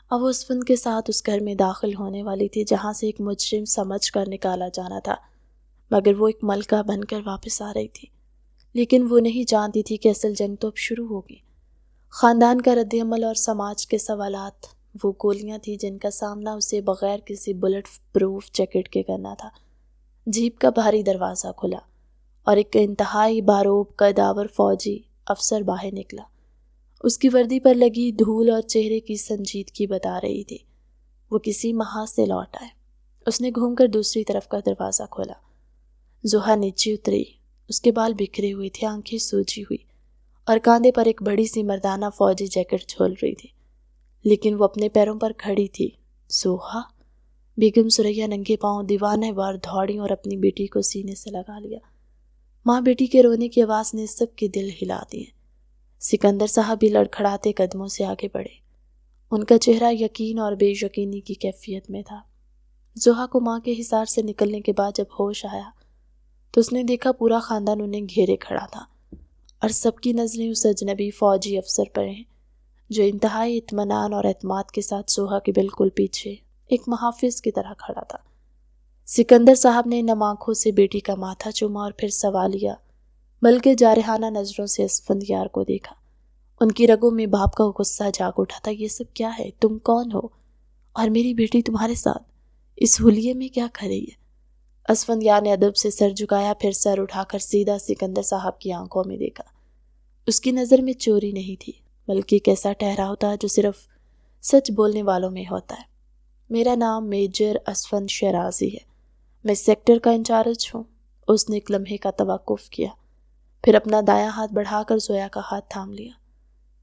اب وہ اسفند کے ساتھ اس گھر میں داخل ہونے والی تھی جہاں سے ایک مجرم سمجھ کر نکالا جانا تھا، مگر وہ ایک ملکہ بن کر واپس آ رہی تھی۔ لیکن وہ نہیں جانتی تھی کہ اصل جنگ تو اب شروع ہوگی۔ خاندان کا رد عمل اور سماج کے سوالات وہ گولیاں تھیں جن کا سامنا اسے بغیر کسی بلٹ پروف جیکٹ کے کرنا تھا۔ جیپ کا بھاری دروازہ کھلا اور ایک انتہائی باروب قداور فوجی افسر باہر نکلا۔ اس کی وردی پر لگی دھول اور چہرے کی سنجیدگی بتا رہی تھی وہ کسی محاذ سے لوٹ آئے۔ اس نے گھوم کر دوسری طرف کا دروازہ کھولا۔ زوہا نیچے اتری، اس کے بال بکھرے ہوئے تھے، آنکھیں سوجی ہوئی اور کاندھے پر ایک بڑی سی مردانہ فوجی جیکٹ جھول رہی تھی، لیکن وہ اپنے پیروں پر کھڑی تھی۔ زوہا! بیگم سریا ننگے پاؤں دیوانے وار دوڑی اور اپنی بیٹی کو سینے سے لگا لیا۔ ماں بیٹی کے رونے کی آواز نے سب کے دل ہلا دیے۔ سکندر صاحب بھی لڑکھڑاتے قدموں سے آگے بڑھے، ان کا چہرہ یقین اور بے یقینی کی کیفیت میں تھا۔ زوہا کو ماں کے حصار سے نکلنے کے بعد جب ہوش آیا تو اس نے دیکھا پورا خاندان انہیں گھیرے کھڑا تھا اور سب کی نظریں اس اجنبی فوجی افسر پر ہیں جو انتہائی اطمینان اور اعتماد کے ساتھ زوہا کے بالکل پیچھے ایک محافظ کی طرح کھڑا تھا۔ سکندر صاحب نے نم آنکھوں سے بیٹی کا ماتھا چوما اور پھر سوالیہ بلکہ جارحانہ نظروں سے اسفندیار کو دیکھا۔ ان کی رگوں میں باپ کا غصہ جاگ اٹھا تھا۔ یہ سب کیا ہے؟ تم کون ہو؟ اور میری بیٹی تمہارے ساتھ اس حلیے میں کیا کر رہی ہے؟ اسفندیار نے ادب سے سر جھکایا، پھر سر اٹھا کر سیدھا سکندر صاحب کی آنکھوں میں دیکھا۔ اس کی نظر میں چوری نہیں تھی، بلکہ ایک ایسا ٹھہراؤ تھا جو صرف سچ بولنے والوں میں ہوتا ہے۔ میرا نام میجر اسفند شیرازی ہے، میں سیکٹر کا انچارج ہوں۔ اس نے ایک لمحے کا توقف کیا، پھر اپنا دایاں ہاتھ بڑھا کر زویا کا ہاتھ تھام لیا۔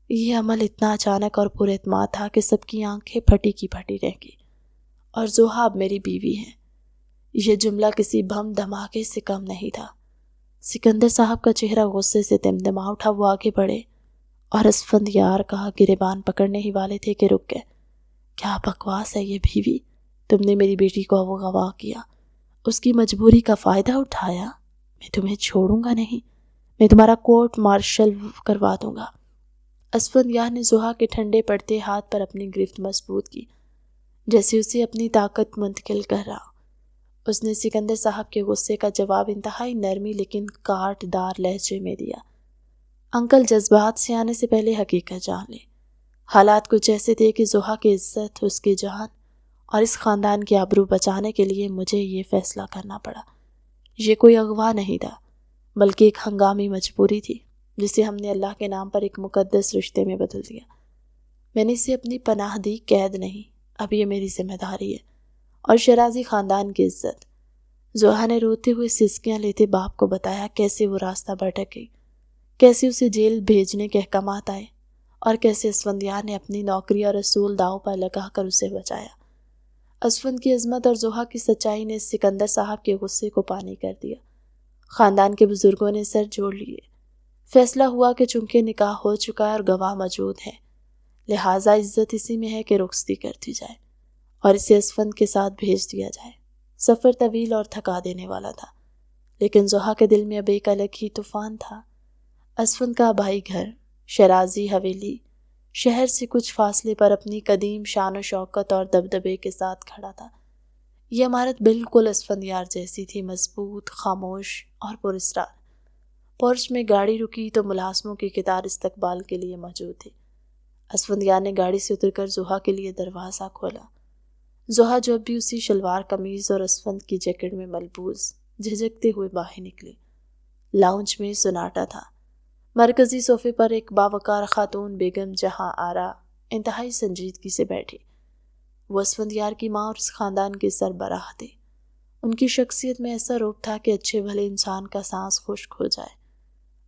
یہ عمل اتنا اچانک اور پر اعتماد تھا کہ سب کی آنکھیں پھٹی کی پھٹی رہ گئی۔ اور زوہا اب میری بیوی ہے۔ یہ جملہ کسی بم دھماکے سے کم نہیں تھا۔ سکندر صاحب کا چہرہ غصے سے تمتما اٹھا۔ وہ آگے بڑھے اور اسفندیار کا گریبان پکڑنے ہی والے تھے کہ رک گئے۔ کیا بکواس ہے یہ بیوی! تم نے میری بیٹی کو اغوا کیا، اس کی مجبوری کا فائدہ اٹھایا۔ میں تمہیں چھوڑوں گا نہیں، میں تمہارا کورٹ مارشل کروا دوں گا۔ اسفندیار نے زوہا کے ٹھنڈے پڑتے ہاتھ پر اپنی گرفت مضبوط کی، جیسے اسے اپنی طاقت منتقل کر رہا۔ اس نے سکندر صاحب کے غصے کا جواب انتہائی نرمی لیکن کاٹ دار لہجے میں دیا۔ انکل جذبات سے آنے سے پہلے حقیقت جان لے۔ حالات کچھ ایسے تھے کہ زوہا کی عزت، اس کی جان اور اس خاندان کی آبرو بچانے کے لیے مجھے یہ فیصلہ کرنا پڑا۔ یہ کوئی اغوا نہیں تھا، بلکہ ایک ہنگامی مجبوری تھی جسے ہم نے اللہ کے نام پر ایک مقدس رشتے میں بدل دیا۔ میں نے اسے اپنی پناہ دی، قید نہیں۔ اب یہ میری ذمہ داری ہے اور شیرازی خاندان کی عزت۔ زوہا نے روتے ہوئے سسکیاں لیتے باپ کو بتایا کیسے وہ راستہ بھٹک گئی، کیسے اسے جیل بھیجنے کے احکامات آئے اور کیسے اسفندیار نے اپنی نوکری اور اصول داؤ پر لگا کر اسے بچایا۔ اسفند کی عظمت اور زوہا کی سچائی نے سکندر صاحب کے غصے کو پانی کر دیا۔ خاندان کے بزرگوں نے سر جوڑ لیے۔ فیصلہ ہوا کہ چونکہ نکاح ہو چکا ہے اور گواہ موجود ہے، لہٰذا عزت اسی میں ہے کہ رخصتی کر دی جائے اور اسے اسفند کے ساتھ بھیج دیا جائے۔ سفر طویل اور تھکا دینے والا تھا، لیکن زوہا کے دل میں اب ایک الگ ہی طوفان تھا۔ اسفند کا بھائی گھر، شیرازی حویلی، شہر سے کچھ فاصلے پر اپنی قدیم شان و شوکت اور دبدبے کے ساتھ کھڑا تھا۔ یہ عمارت بالکل اسفندیار جیسی تھی، مضبوط، خاموش اور پراسرار۔ پورچ میں گاڑی رکی تو ملازموں کی قطار استقبال کے لیے موجود تھی۔ اسفندیار نے گاڑی سے اتر کر زوہا کے لیے دروازہ کھولا۔ زحا جو اب بھی اسی شلوار قمیض اور اسفند کی جیکٹ میں ملبوس جھجکتے ہوئے باہر نکلی۔ لاؤنج میں سناٹا تھا۔ مرکزی صوفے پر ایک باوقار خاتون بیگم جہاں آرا انتہائی سنجیدگی سے بیٹھی۔ وہ اسفندیار کی ماں اور اس خاندان کے سربراہ تھے۔ ان کی شخصیت میں ایسا روپ تھا کہ اچھے بھلے انسان کا سانس خشک ہو جائے۔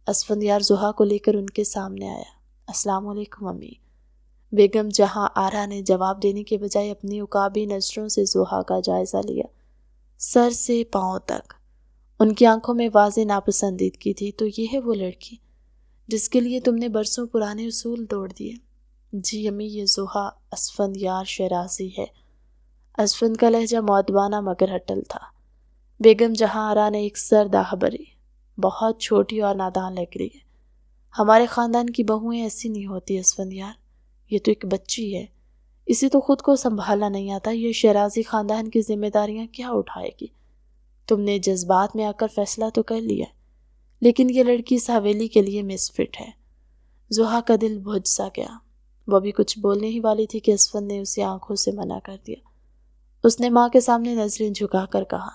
اسفندیار زحا کو لے کر ان کے سامنے آیا۔ السلام علیکم امی۔ بیگم جہاں آرا نے جواب دینے کے بجائے اپنی عقابی نظروں سے زحا کا جائزہ لیا، سر سے پاؤں تک۔ ان کی آنکھوں میں واضح ناپسندیدگی تھی۔ تو یہ ہے وہ لڑکی جس کے لیے تم نے برسوں پرانے اصول توڑ دیے؟ جی امی، یہ زحا اسفندیار شیرازی ہے۔ اسفند کا لہجہ مؤدبانہ مگر ہٹل تھا۔ بیگم جہاں آرا نے ایک سر داہ بری، بہت چھوٹی اور نادان لگ رہی ہے۔ ہمارے خاندان کی بہوئیں ایسی نہیں ہوتی اسفندیار، یہ تو ایک بچی ہے، اسے تو خود کو سنبھالنا نہیں آتا، یہ شیرازی خاندان کی ذمہ داریاں کیا اٹھائے گی؟ تم نے جذبات میں آ کر فیصلہ تو کر لیا، لیکن یہ لڑکی اس حویلی کے لیے مس فٹ ہے۔ زحا کا دل بجھ سا گیا۔ وہ بھی کچھ بولنے ہی والی تھی کہ اسفند نے اسے آنکھوں سے منع کر دیا۔ اس نے ماں کے سامنے نظریں جھکا کر کہا،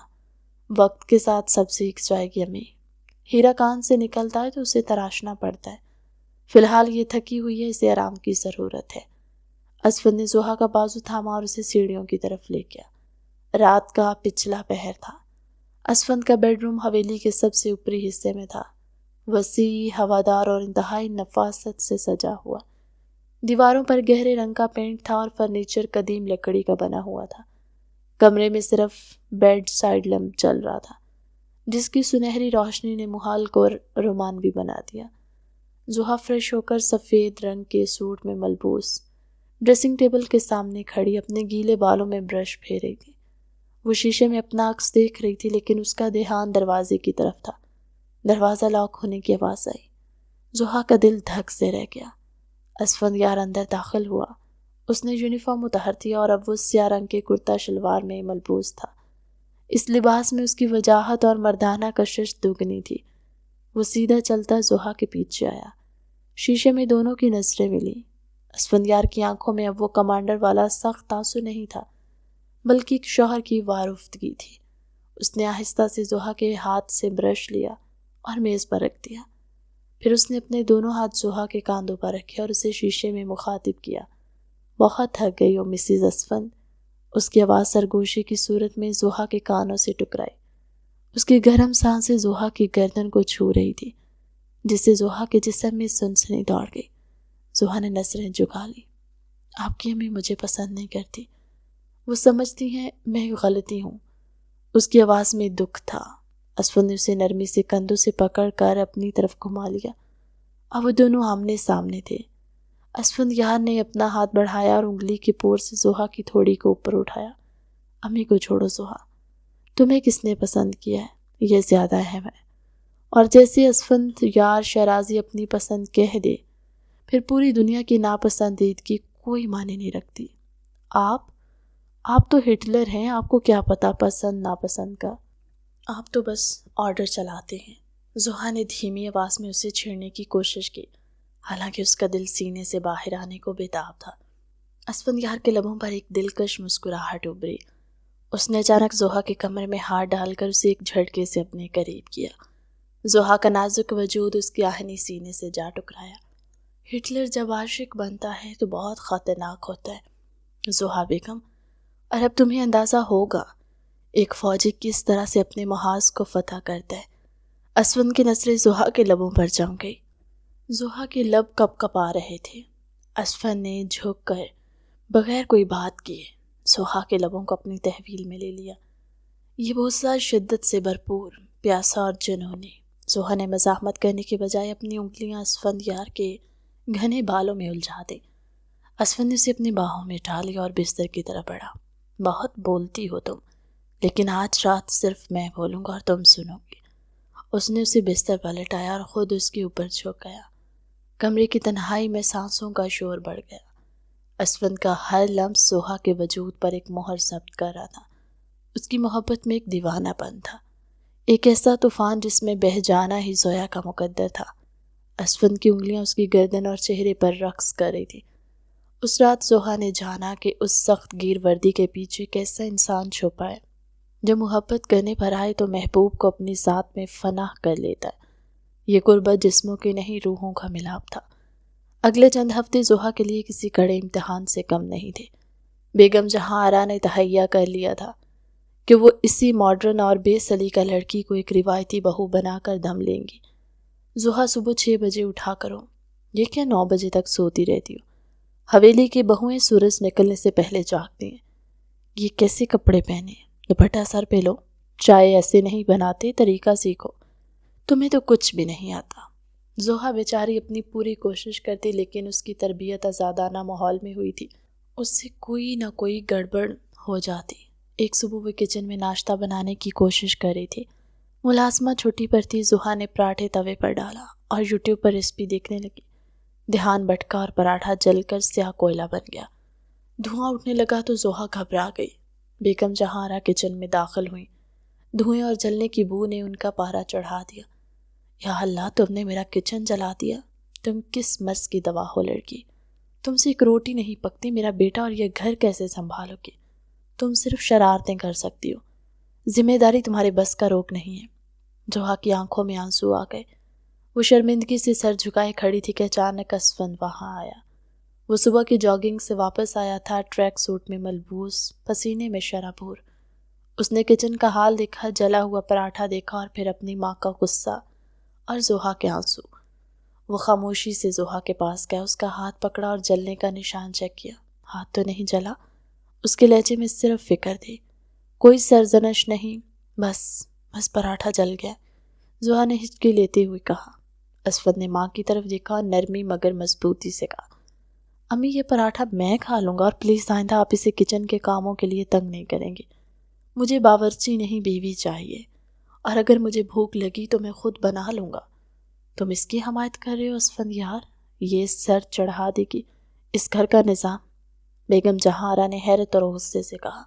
وقت کے ساتھ سب سیکھ جائے گی امی۔ ہیرا کان سے نکلتا ہے تو اسے تراشنا پڑتا ہے، فی الحال یہ تھکی ہوئی ہے، اسے آرام کی ضرورت ہے۔ اسفند نے زحا کا بازو تھاما اور اسے سیڑھیوں کی طرف لے گیا۔ رات کا پچھلا پہر تھا۔ اسفند کا بیڈ روم حویلی کے سب سے اوپری حصے میں تھا، وسیع، ہوادار اور انتہائی نفاست سے سجا ہوا۔ دیواروں پر گہرے رنگ کا پینٹ تھا اور فرنیچر قدیم لکڑی کا بنا ہوا تھا۔ کمرے میں صرف بیڈ سائڈ لیمپ چل رہا تھا، جس کی سنہری روشنی نے محال کو رومانوی بنا دیا۔ زحا فریش ہو کر سفید رنگ کے سوٹ میں ملبوس ڈریسنگ ٹیبل کے سامنے کھڑی اپنے گیلے بالوں میں برش پھیر رہی تھی۔ وہ شیشے میں اپنا عکس دیکھ رہی تھی، لیکن اس کا دھیان دروازے کی طرف تھا۔ دروازہ لاک ہونے کی آواز آئی۔ زحا کا دل دھک سے رہ گیا۔ اسفندیار اندر داخل ہوا۔ اس نے یونیفارم اتار دیا اور اب وہ سیاہ رنگ کے کرتا شلوار میں ملبوس تھا۔ اس لباس میں اس کی وجاہت اور مردانہ کشش دگنی تھی۔ وہ سیدھا چلتا زحا کے پیچھے آیا۔ شیشے میں دونوں کی نظریں ملی۔ اسفندیار کی آنکھوں میں اب وہ کمانڈر والا سخت تاثر نہیں تھا، بلکہ ایک شوہر کی وارفتگی تھی۔ اس نے آہستہ سے زحا کے ہاتھ سے برش لیا اور میز پر رکھ دیا۔ پھر اس نے اپنے دونوں ہاتھ زحا کے کاندھوں پر رکھے اور اسے شیشے میں مخاطب کیا، بہت تھک گئی ہو مسز اسفند۔ اس کی آواز سرگوشی کی صورت میں زحا کے کانوں سے ٹکرائی۔ اس کی گرم سانسیں زحا کی گردن کو چھو رہی تھی، جس سے زحا کے جسم میں سنسنی دوڑ گئی۔ زحا نے نظریں جھکا لی۔ آپ کی امی مجھے پسند نہیں کرتی، وہ سمجھتی ہیں میں غلطی ہوں۔ اس کی آواز میں دکھ تھا۔ اسفند نے اسے نرمی سے کندھوں سے پکڑ کر اپنی طرف گھما لیا۔ اب وہ دونوں آمنے سامنے تھے۔ اسفندیار نے اپنا ہاتھ بڑھایا اور انگلی کی پور سے زحا کی تھوڑی کو اوپر اٹھایا۔ امی کو چھوڑو زحا، تمہیں کس نے پسند کیا ہے یہ زیادہ اہم ہے، اور جیسے اسفندیار شیرازی اپنی پسند کہہ دے پھر پوری دنیا کی ناپسندیدگی کوئی معنی نہیں رکھتی۔ آپ تو ہٹلر ہیں، آپ کو کیا پتا پسند ناپسند کا، آپ تو بس آرڈر چلاتے ہیں۔ زحا نے دھیمی آواز میں اسے چھیڑنے کی کوشش کی، حالانکہ اس کا دل سینے سے باہر آنے کو بےتاب تھا۔ اسفندیار کے لبوں پر ایک دلکش مسکراہٹ ابھری۔ اس نے اچانک زحا کے کمر میں ہاتھ ڈال کر اسے ایک جھٹکے سے اپنے قریب کیا۔ زحا کا نازک وجود اس کے آہنی سینے سے جا ٹکرایا۔ ہٹلر جب عاشق بنتا ہے تو بہت خطرناک ہوتا ہے زحا بیگم، اور اب تمہیں اندازہ ہوگا ایک فوجی کس طرح سے اپنے محاذ کو فتح کرتا ہے۔ اسفند کی نظریں زحا کے لبوں پر جم گئی۔ زحا کے لب کپ کپا رہے تھے۔ اسفند نے جھک کر بغیر کوئی بات کیے زحا کے لبوں کو اپنی تحویل میں لے لیا۔ یہ بوسہ شدت سے بھرپور، پیاسا اور جنونی۔ زحا نے مزاحمت کرنے کے بجائے اپنی انگلیاں اسفندیار کے گھنے بالوں میں الجھا دی۔ اسفند نے اسے اپنی باہوں میں اٹھا لیا اور بستر کی طرف بڑھا۔ بہت بولتی ہو تم، لیکن آج رات صرف میں بولوں گا اور تم سنو گی۔ اس نے اسے بستر پر لٹایا اور خود اس کے اوپر جھک گیا۔ کمرے کی تنہائی میں سانسوں کا شور بڑھ گیا۔ اسفند کا ہر لمس زحا کے وجود پر ایک مہر ثبت کر رہا تھا۔ اس کی محبت میں ایک دیوانہ پن تھا، ایک ایسا طوفان جس میں بہہ جانا ہی زویا کا مقدر تھا۔ اسفند کی انگلیاں اس کی گردن اور چہرے پر رقص کر رہی تھی۔ اس رات زوہا نے جانا کہ اس سخت گیر وردی کے پیچھے کیسا انسان چھپا ہے جو محبت کرنے پر آئے تو محبوب کو اپنی ذات میں فنا کر لیتا ہے۔ یہ قربت جسموں کی نہیں روحوں کا ملاپ تھا۔ اگلے چند ہفتے زوہا کے لیے کسی کڑے امتحان سے کم نہیں تھے۔ بیگم جہاں آرا نے تہیہ کر لیا تھا کہ وہ اسی ماڈرن اور بے سلیقہ لڑکی کو ایک روایتی بہو بنا کر دم لیں گی۔ زوہا صبح 6 بجے اٹھا کرو، یہ کیا 9 بجے تک سوتی رہتی ہو؟ حویلی کی بہویں سورج نکلنے سے پہلے جاگتی ہیں۔ یہ کیسے کپڑے پہنے؟ دوپٹہ سر پہ لو، چائے ایسے نہیں بناتے، طریقہ سیکھو، تمہیں تو کچھ بھی نہیں آتا۔ زوہا بیچاری اپنی پوری کوشش کرتی لیکن اس کی تربیت آزادانہ ماحول میں ہوئی تھی، اس سے کوئی نہ کوئی گڑبڑ ہو جاتی۔ ایک صبح وہ کچن میں ناشتہ بنانے کی کوشش کر رہی تھی۔ ملازمہ چھٹی پر تھی۔ زوہا نے پراٹھے توے پر ڈالا اور یوٹیوب پر ریسپی دیکھنے لگی۔ دھیان بھٹکا اور پراٹھا جل کر سیاہ کوئلہ بن گیا۔ دھواں اٹھنے لگا تو زوہا گھبرا گئی۔ بیگم جہاں آرا کچن میں داخل ہوئیں۔ دھوئیں اور جلنے کی بو نے ان کا پارا چڑھا دیا۔ یا اللہ، تم نے میرا کچن جلا دیا۔ تم کس مرض کی دوا ہو لڑکی؟ تم سے ایک روٹی نہیں پکتی، میرا بیٹا اور یہ گھر کیسے سنبھالو گے؟ تم صرف شرارتیں کر سکتی ہو، ذمہ داری تمہارے بس کا روک نہیں ہے۔ زوہا کی آنکھوں میں آنسو آ گئے۔ وہ شرمندگی سے سر جھکائے کھڑی تھی کہ اچانک اسفند وہاں آیا۔ وہ صبح کی جاگنگ سے واپس آیا تھا، ٹریک سوٹ میں ملبوس، پسینے میں شرابور۔ اس نے کچن کا حال دیکھا، جلا ہوا پراٹھا دیکھا اور پھر اپنی ماں کا غصہ اور زوہا کے آنسو۔ وہ خاموشی سے زوہا کے پاس گیا، اس کا ہاتھ پکڑا اور جلنے کا نشان چیک کیا۔ ہاتھ تو نہیں جلا؟ اس کے لہجے میں صرف فکر تھی، کوئی سرزنش نہیں، بس پراٹھا جل گیا۔ زوہا نے ہچکی لیتے ہوئے کہا۔ اسفند نے ماں کی طرف دیکھا اور نرمی مگر مضبوطی سے کہا، امی یہ پراٹھا میں کھا لوں گا، اور پلیز آئندہ آپ اسے کچن کے کاموں کے لیے تنگ نہیں کریں گے۔ مجھے باورچی نہیں بیوی چاہیے، اور اگر مجھے بھوک لگی تو میں خود بنا لوں گا۔ تم اس کی حمایت کر رہے ہو اسفند یار؟ یہ سر چڑھا دے گی اس گھر کا نظام۔ بیگم جہاں آرا نے حیرت اور غصے سے کہا۔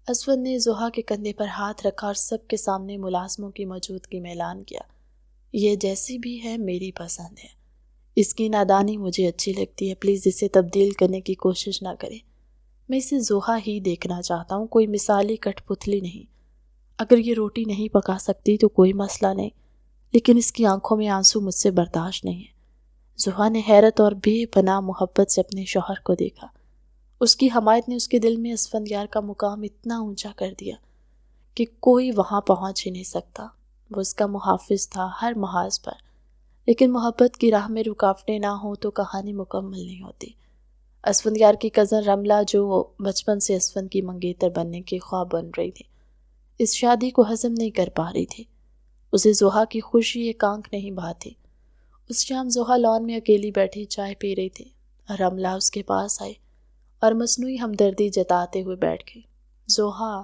اسفند نے زوہا کے کندھے پر ہاتھ رکھا اور سب کے سامنے ملازموں کی موجودگی میں اعلان کیا، یہ جیسی بھی ہے میری پسند ہے، اس کی نادانی مجھے اچھی لگتی ہے، پلیز اسے تبدیل کرنے کی کوشش نہ کریں۔ میں اسے زوہا ہی دیکھنا چاہتا ہوں، کوئی مثالی کٹ پتلی نہیں۔ اگر یہ روٹی نہیں پکا سکتی تو کوئی مسئلہ نہیں، لیکن اس کی آنکھوں میں آنسو مجھ سے برداشت نہیں ہے۔ زوہا نے حیرت اور بے پناہ محبت سے اپنے شوہر کو دیکھا۔ اس کی حمایت نے اس کے دل میں اسفندیار کا مقام اتنا اونچا کر دیا کہ کوئی وہاں پہنچ ہی نہیں سکتا۔ وہ اس کا محافظ تھا ہر محاذ پر، لیکن محبت کی راہ میں رکاوٹیں نہ ہوں تو کہانی مکمل نہیں ہوتی۔ اسفندیار کی کزن رملہ، جو بچپن سے اسفند کی منگیتر بننے کے خواب بن رہی تھی، اس شادی کو ہضم نہیں کر پا رہی تھی۔ اسے زوہا کی خوشی ایک آنکھ نہیں بھاتی۔ اس شام زوہا لان میں اکیلی بیٹھی چائے پی رہی تھی، رملہ اس کے پاس آئی اور مصنوعی ہمدردی جتاتے ہوئے بیٹھ گئی۔ زوہا،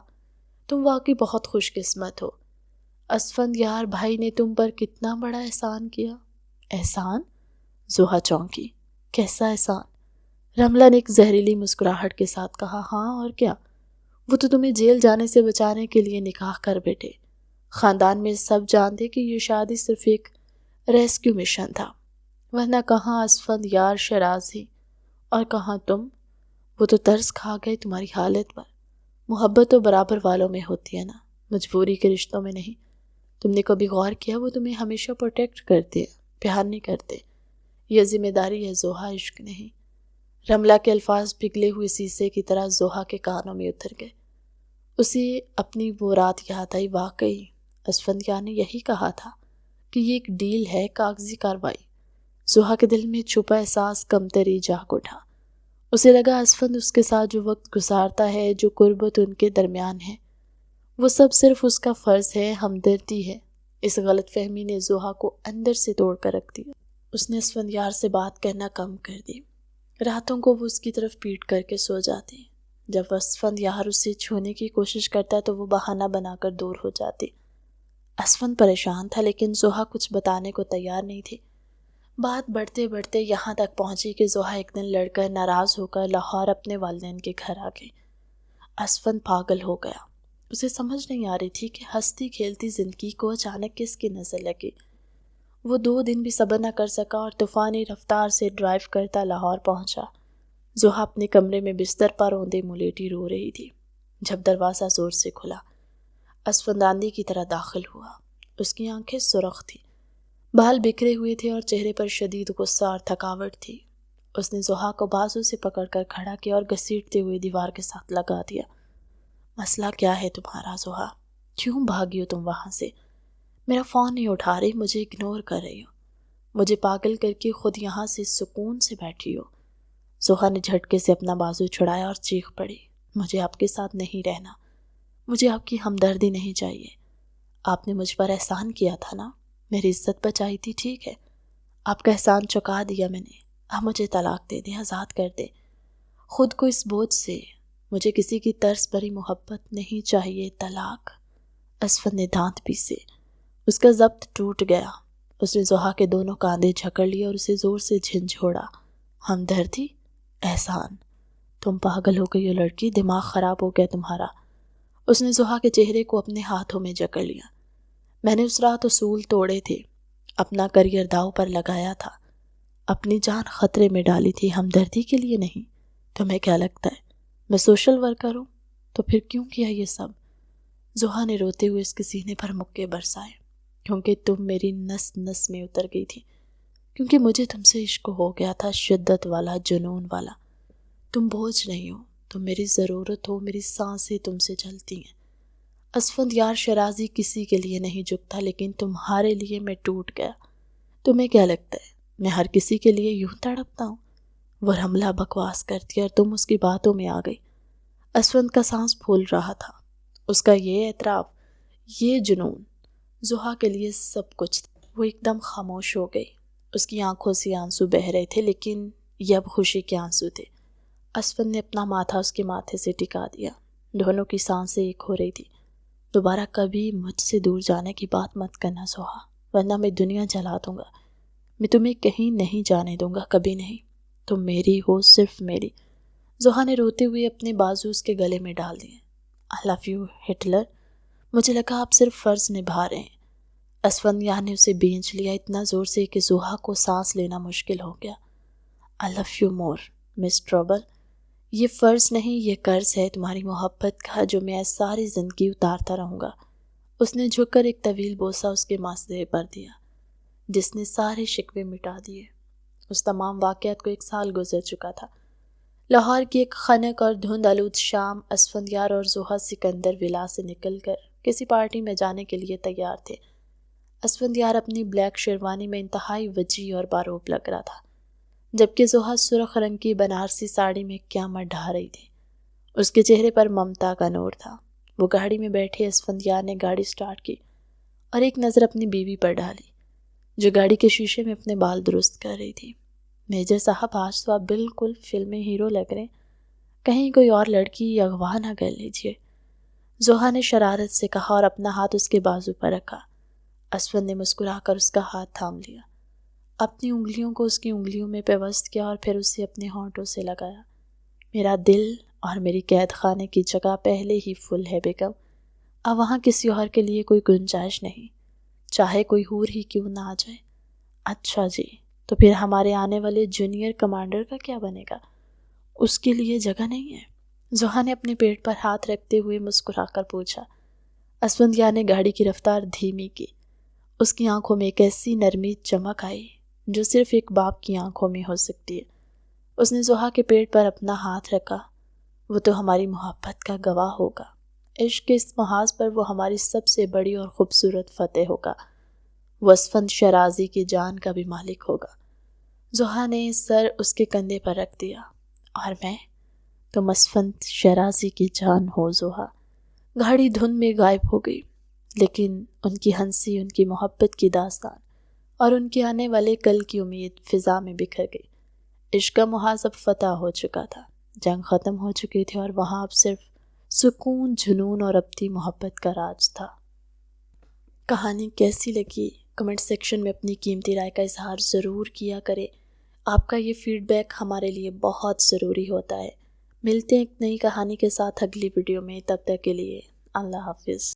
تم واقعی بہت خوش قسمت ہو، اسفند یار بھائی نے تم پر کتنا بڑا احسان کیا۔ احسان؟ زوہا چونکی۔ کیسا احسان؟ رملہ نے ایک زہریلی مسکراہٹ کے ساتھ کہا، ہاں اور کیا، وہ تو تمہیں جیل جانے سے بچانے کے لیے نکاح کر بیٹھے۔ خاندان میں سب جانتے کہ یہ شادی صرف ایک ریسکیو مشن تھا، ورنہ کہاں اسفند یار شرازی اور کہاں تم۔ وہ تو ترس کھا گئے تمہاری حالت پر۔ محبت تو برابر والوں میں ہوتی ہے نا، مجبوری کے رشتوں میں نہیں۔ تم نے کبھی غور کیا وہ تمہیں ہمیشہ پروٹیکٹ کرتے ہیں، پیار نہیں کرتے۔ یہ ذمہ داری ہے زوہا، عشق نہیں۔ رملہ کے الفاظ پگھلے ہوئے شیشے کی طرح زوہا کے کانوں میں اتر گئے۔ اسے اپنی وہ رات یاد آئی، واقعی اسفندیار نے یہی کہا تھا کہ یہ ایک ڈیل ہے، کاغذی کاروائی۔ زوہا کے دل میں چھپا احساس کمتری جاگ اٹھا۔ اسے لگا اسفند اس کے ساتھ جو وقت گزارتا ہے، جو قربت ان کے درمیان ہے، وہ سب صرف اس کا فرض ہے، ہمدردی ہے۔ اس غلط فہمی نے زوہا کو اندر سے توڑ کر رکھ دیا۔ اس نے اسفندیار سے بات کرنا کم کر دی۔ راتوں کو وہ اس کی طرف پیٹ کر کے سو جاتی۔ جب اسفندیار اسے چھونے کی کوشش کرتا تو وہ بہانہ بنا کر دور ہو جاتی۔ اسفند پریشان تھا لیکن زوہا کچھ بتانے کو تیار نہیں تھی۔ بات بڑھتے بڑھتے یہاں تک پہنچی کہ زوہا ایک دن لڑ کر ناراض ہو کر لاہور اپنے والدین کے گھر آ گئی۔ اسفند پاگل ہو گیا۔ اسے سمجھ نہیں آ رہی تھی کہ ہنستی کھیلتی زندگی کو اچانک کس کی نظر لگی۔ وہ 2 دن بھی صبر نہ کر سکا اور طوفانی رفتار سے ڈرائیو کرتا لاہور پہنچا۔ زوہا اپنے کمرے میں بستر پر اوندے منہ لیٹی رو رہی تھی جب دروازہ زور سے کھلا۔ اسفند آندھی کی طرح داخل ہوا۔ اس کی آنکھیں سرخ تھی، بال بکھرے ہوئے تھے اور چہرے پر شدید غصہ اور تھکاوٹ تھی۔ اس نے زوہا کو بازو سے پکڑ کر کھڑا کیا اور گھسیٹتے ہوئے دیوار کے ساتھ لگا دیا۔ مسئلہ کیا ہے تمہارا زوہا؟ کیوں بھاگی ہو تم وہاں سے؟ میرا فون نہیں اٹھا رہی، مجھے اگنور کر رہی ہو، مجھے پاگل کر کے خود یہاں سے سکون سے بیٹھی ہو۔ زوہا نے جھٹکے سے اپنا بازو چھڑایا اور چیخ پڑی، مجھے آپ کے ساتھ نہیں رہنا، مجھے آپ کی ہمدردی نہیں چاہیے۔ آپ نے مجھ پر احسان کیا تھا نا، میری عزت بچائی تھی، ٹھیک ہے، آپ کا احسان چکا دیا میں نے، اب مجھے طلاق دے دیں، آزاد کر دے۔ خود کو اس بوجھ سے، مجھے کسی کی طرز بھری محبت نہیں چاہیے، طلاق۔ اسفند نے دانت پیسے، اس کا ضبط ٹوٹ گیا۔ اس نے زوہا کے دونوں کاندھے جھکڑ لیے اور اسے زور سے جھنجھوڑا۔ ہمدردی؟ احسان؟ تم پاگل ہو گئی ہو لڑکی، دماغ خراب ہو گیا تمہارا۔ اس نے زوہا کے چہرے کو اپنے ہاتھوں میں جکڑ لیا۔ میں نے اس رات اصول توڑے تھے، اپنا کریئر داؤ پر لگایا تھا، اپنی جان خطرے میں ڈالی تھی، ہمدردی کے لیے نہیں۔ تمہیں کیا لگتا ہے میں سوشل ورکر ہوں؟ تو پھر کیوں کیا یہ سب؟ زوہا نے روتے ہوئے اس کے سینے پر مکے برسائے۔ کیونکہ تم میری نس نس میں اتر گئی تھی، کیونکہ مجھے تم سے عشق ہو گیا تھا، شدت والا، جنون والا۔ تم بوجھ نہیں ہو، تم میری ضرورت ہو، میری سانسیں تم سے چلتی ہیں۔ اسفند یار شرازی کسی کے لیے نہیں جھکتا، لیکن تمہارے لیے میں ٹوٹ گیا۔ تمہیں کیا لگتا ہے میں ہر کسی کے لیے یوں تڑپتا ہوں؟ وہ رملہ بکواس کرتی اور تم اس کی باتوں میں آ گئی۔ اسفند کا سانس پھول رہا تھا، اس کا یہ اعتراف، یہ جنون زوہا کے لیے سب کچھ تھا۔ وہ ایک دم خاموش ہو گئی۔ اس کی آنکھوں سے آنسو بہہ رہے تھے، لیکن یہ اب خوشی کے آنسو تھے۔ اسفند نے اپنا ماتھا اس کے ماتھے سے ٹکا دیا۔ دونوں کی سانسیں ایک ہو رہی تھی۔ دوبارہ کبھی مجھ سے دور جانے کی بات مت کرنا زوہا، ورنہ میں دنیا جلا دوں گا۔ میں تمہیں کہیں نہیں جانے دوں گا، کبھی نہیں۔ تم میری ہو، صرف میری۔ زوہا نے روتے ہوئے اپنے بازو اس کے گلے میں ڈال دیے۔ I love you ہٹلر، مجھے لگا آپ صرف فرض نبھا رہے ہیں۔ اسفند یار نے اسے بینچ لیا اتنا زور سے کہ زوہا کو سانس لینا مشکل ہو گیا۔ I love you more miss trouble, یہ فرض نہیں، یہ قرض ہے تمہاری محبت کا جو میں ساری زندگی اتارتا رہوں گا۔ اس نے جھک کر ایک طویل بوسہ اس کے ماتھے پر دیا، جس نے سارے شکوے مٹا دیے۔ اس تمام واقعات کو 1 سال گزر چکا تھا۔ لاہور کی ایک خنک اور دھند آلود شام، اسفند یار اور زوہا سکندر ولا سے نکل کر کسی پارٹی میں جانے کے لیے تیار تھے۔ اسفند یار اپنی بلیک شیروانی میں انتہائی وجیح اور باروب لگ رہا تھا، جبکہ زوہا سرخ رنگ کی بنارسی ساڑی میں قیامت ڈھا رہی تھی۔ اس کے چہرے پر ممتا کا نور تھا۔ وہ گاڑی میں بیٹھے اسفند یار نے گاڑی سٹارٹ کی اور ایک نظر اپنی بیوی پر ڈالی، جو گاڑی کے شیشے میں اپنے بال درست کر رہی تھی۔ میجر صاحب، آج تو آپ بالکل فلمی ہیرو لگ رہے ہیں، کہیں کوئی اور لڑکی اغوا نہ کر لیجیے، زوہا نے شرارت سے کہا اور اپنا ہاتھ اس کے بازو پر رکھا۔ اسفند نے مسکرا کر اس کا ہاتھ تھام لیا، اپنی انگلیوں کو اس کی انگلیوں میں پیوست کیا اور پھر اسے اپنے ہونٹوں سے لگایا۔ میرا دل اور میری قید خانے کی جگہ پہلے ہی فل ہے بیگم، اب وہاں کسی اور کے لیے کوئی گنجائش نہیں، چاہے کوئی حور ہی کیوں نہ آ جائے۔ اچھا جی، تو پھر ہمارے آنے والے جونیئر کمانڈر کا کیا بنے گا؟ اس کے لیے جگہ نہیں ہے؟ زوہا نے اپنے پیٹ پر ہاتھ رکھتے ہوئے مسکرا کر پوچھا۔ اسفند یار نے گاڑی کی رفتار دھیمی کی۔ اس کی آنکھوں میں ایک ایسی نرمی چمک آئی جو صرف ایک باپ کی آنکھوں میں ہو سکتی ہے۔ اس نے زوہا کے پیٹ پر اپنا ہاتھ رکھا۔ وہ تو ہماری محبت کا گواہ ہوگا، عشق کے اس محاذ پر وہ ہماری سب سے بڑی اور خوبصورت فتح ہوگا، وہ اسفند شرازی کی جان کا بھی مالک ہوگا۔ زوہا نے سر اس کے کندھے پر رکھ دیا۔ اور میں؟ تم اسفند شرازی کی جان ہو زوہا۔ گاڑی دھند میں غائب ہو گئی، لیکن ان کی ہنسی، ان کی محبت کی داستان اور ان کے آنے والے کل کی امید فضا میں بکھر گئی۔ عشق کا محاذ اب فتح ہو چکا تھا، جنگ ختم ہو چکی تھی اور وہاں اب صرف سکون، جنون اور ابدی محبت کا راج تھا۔ کہانی کیسی لگی؟ کمنٹ سیکشن میں اپنی قیمتی رائے کا اظہار ضرور کیا کرے۔ آپ کا یہ فیڈ بیک ہمارے لیے بہت ضروری ہوتا ہے۔ ملتے ہیں ایک نئی کہانی کے ساتھ اگلی ویڈیو میں، تب تک کے لیے اللہ حافظ۔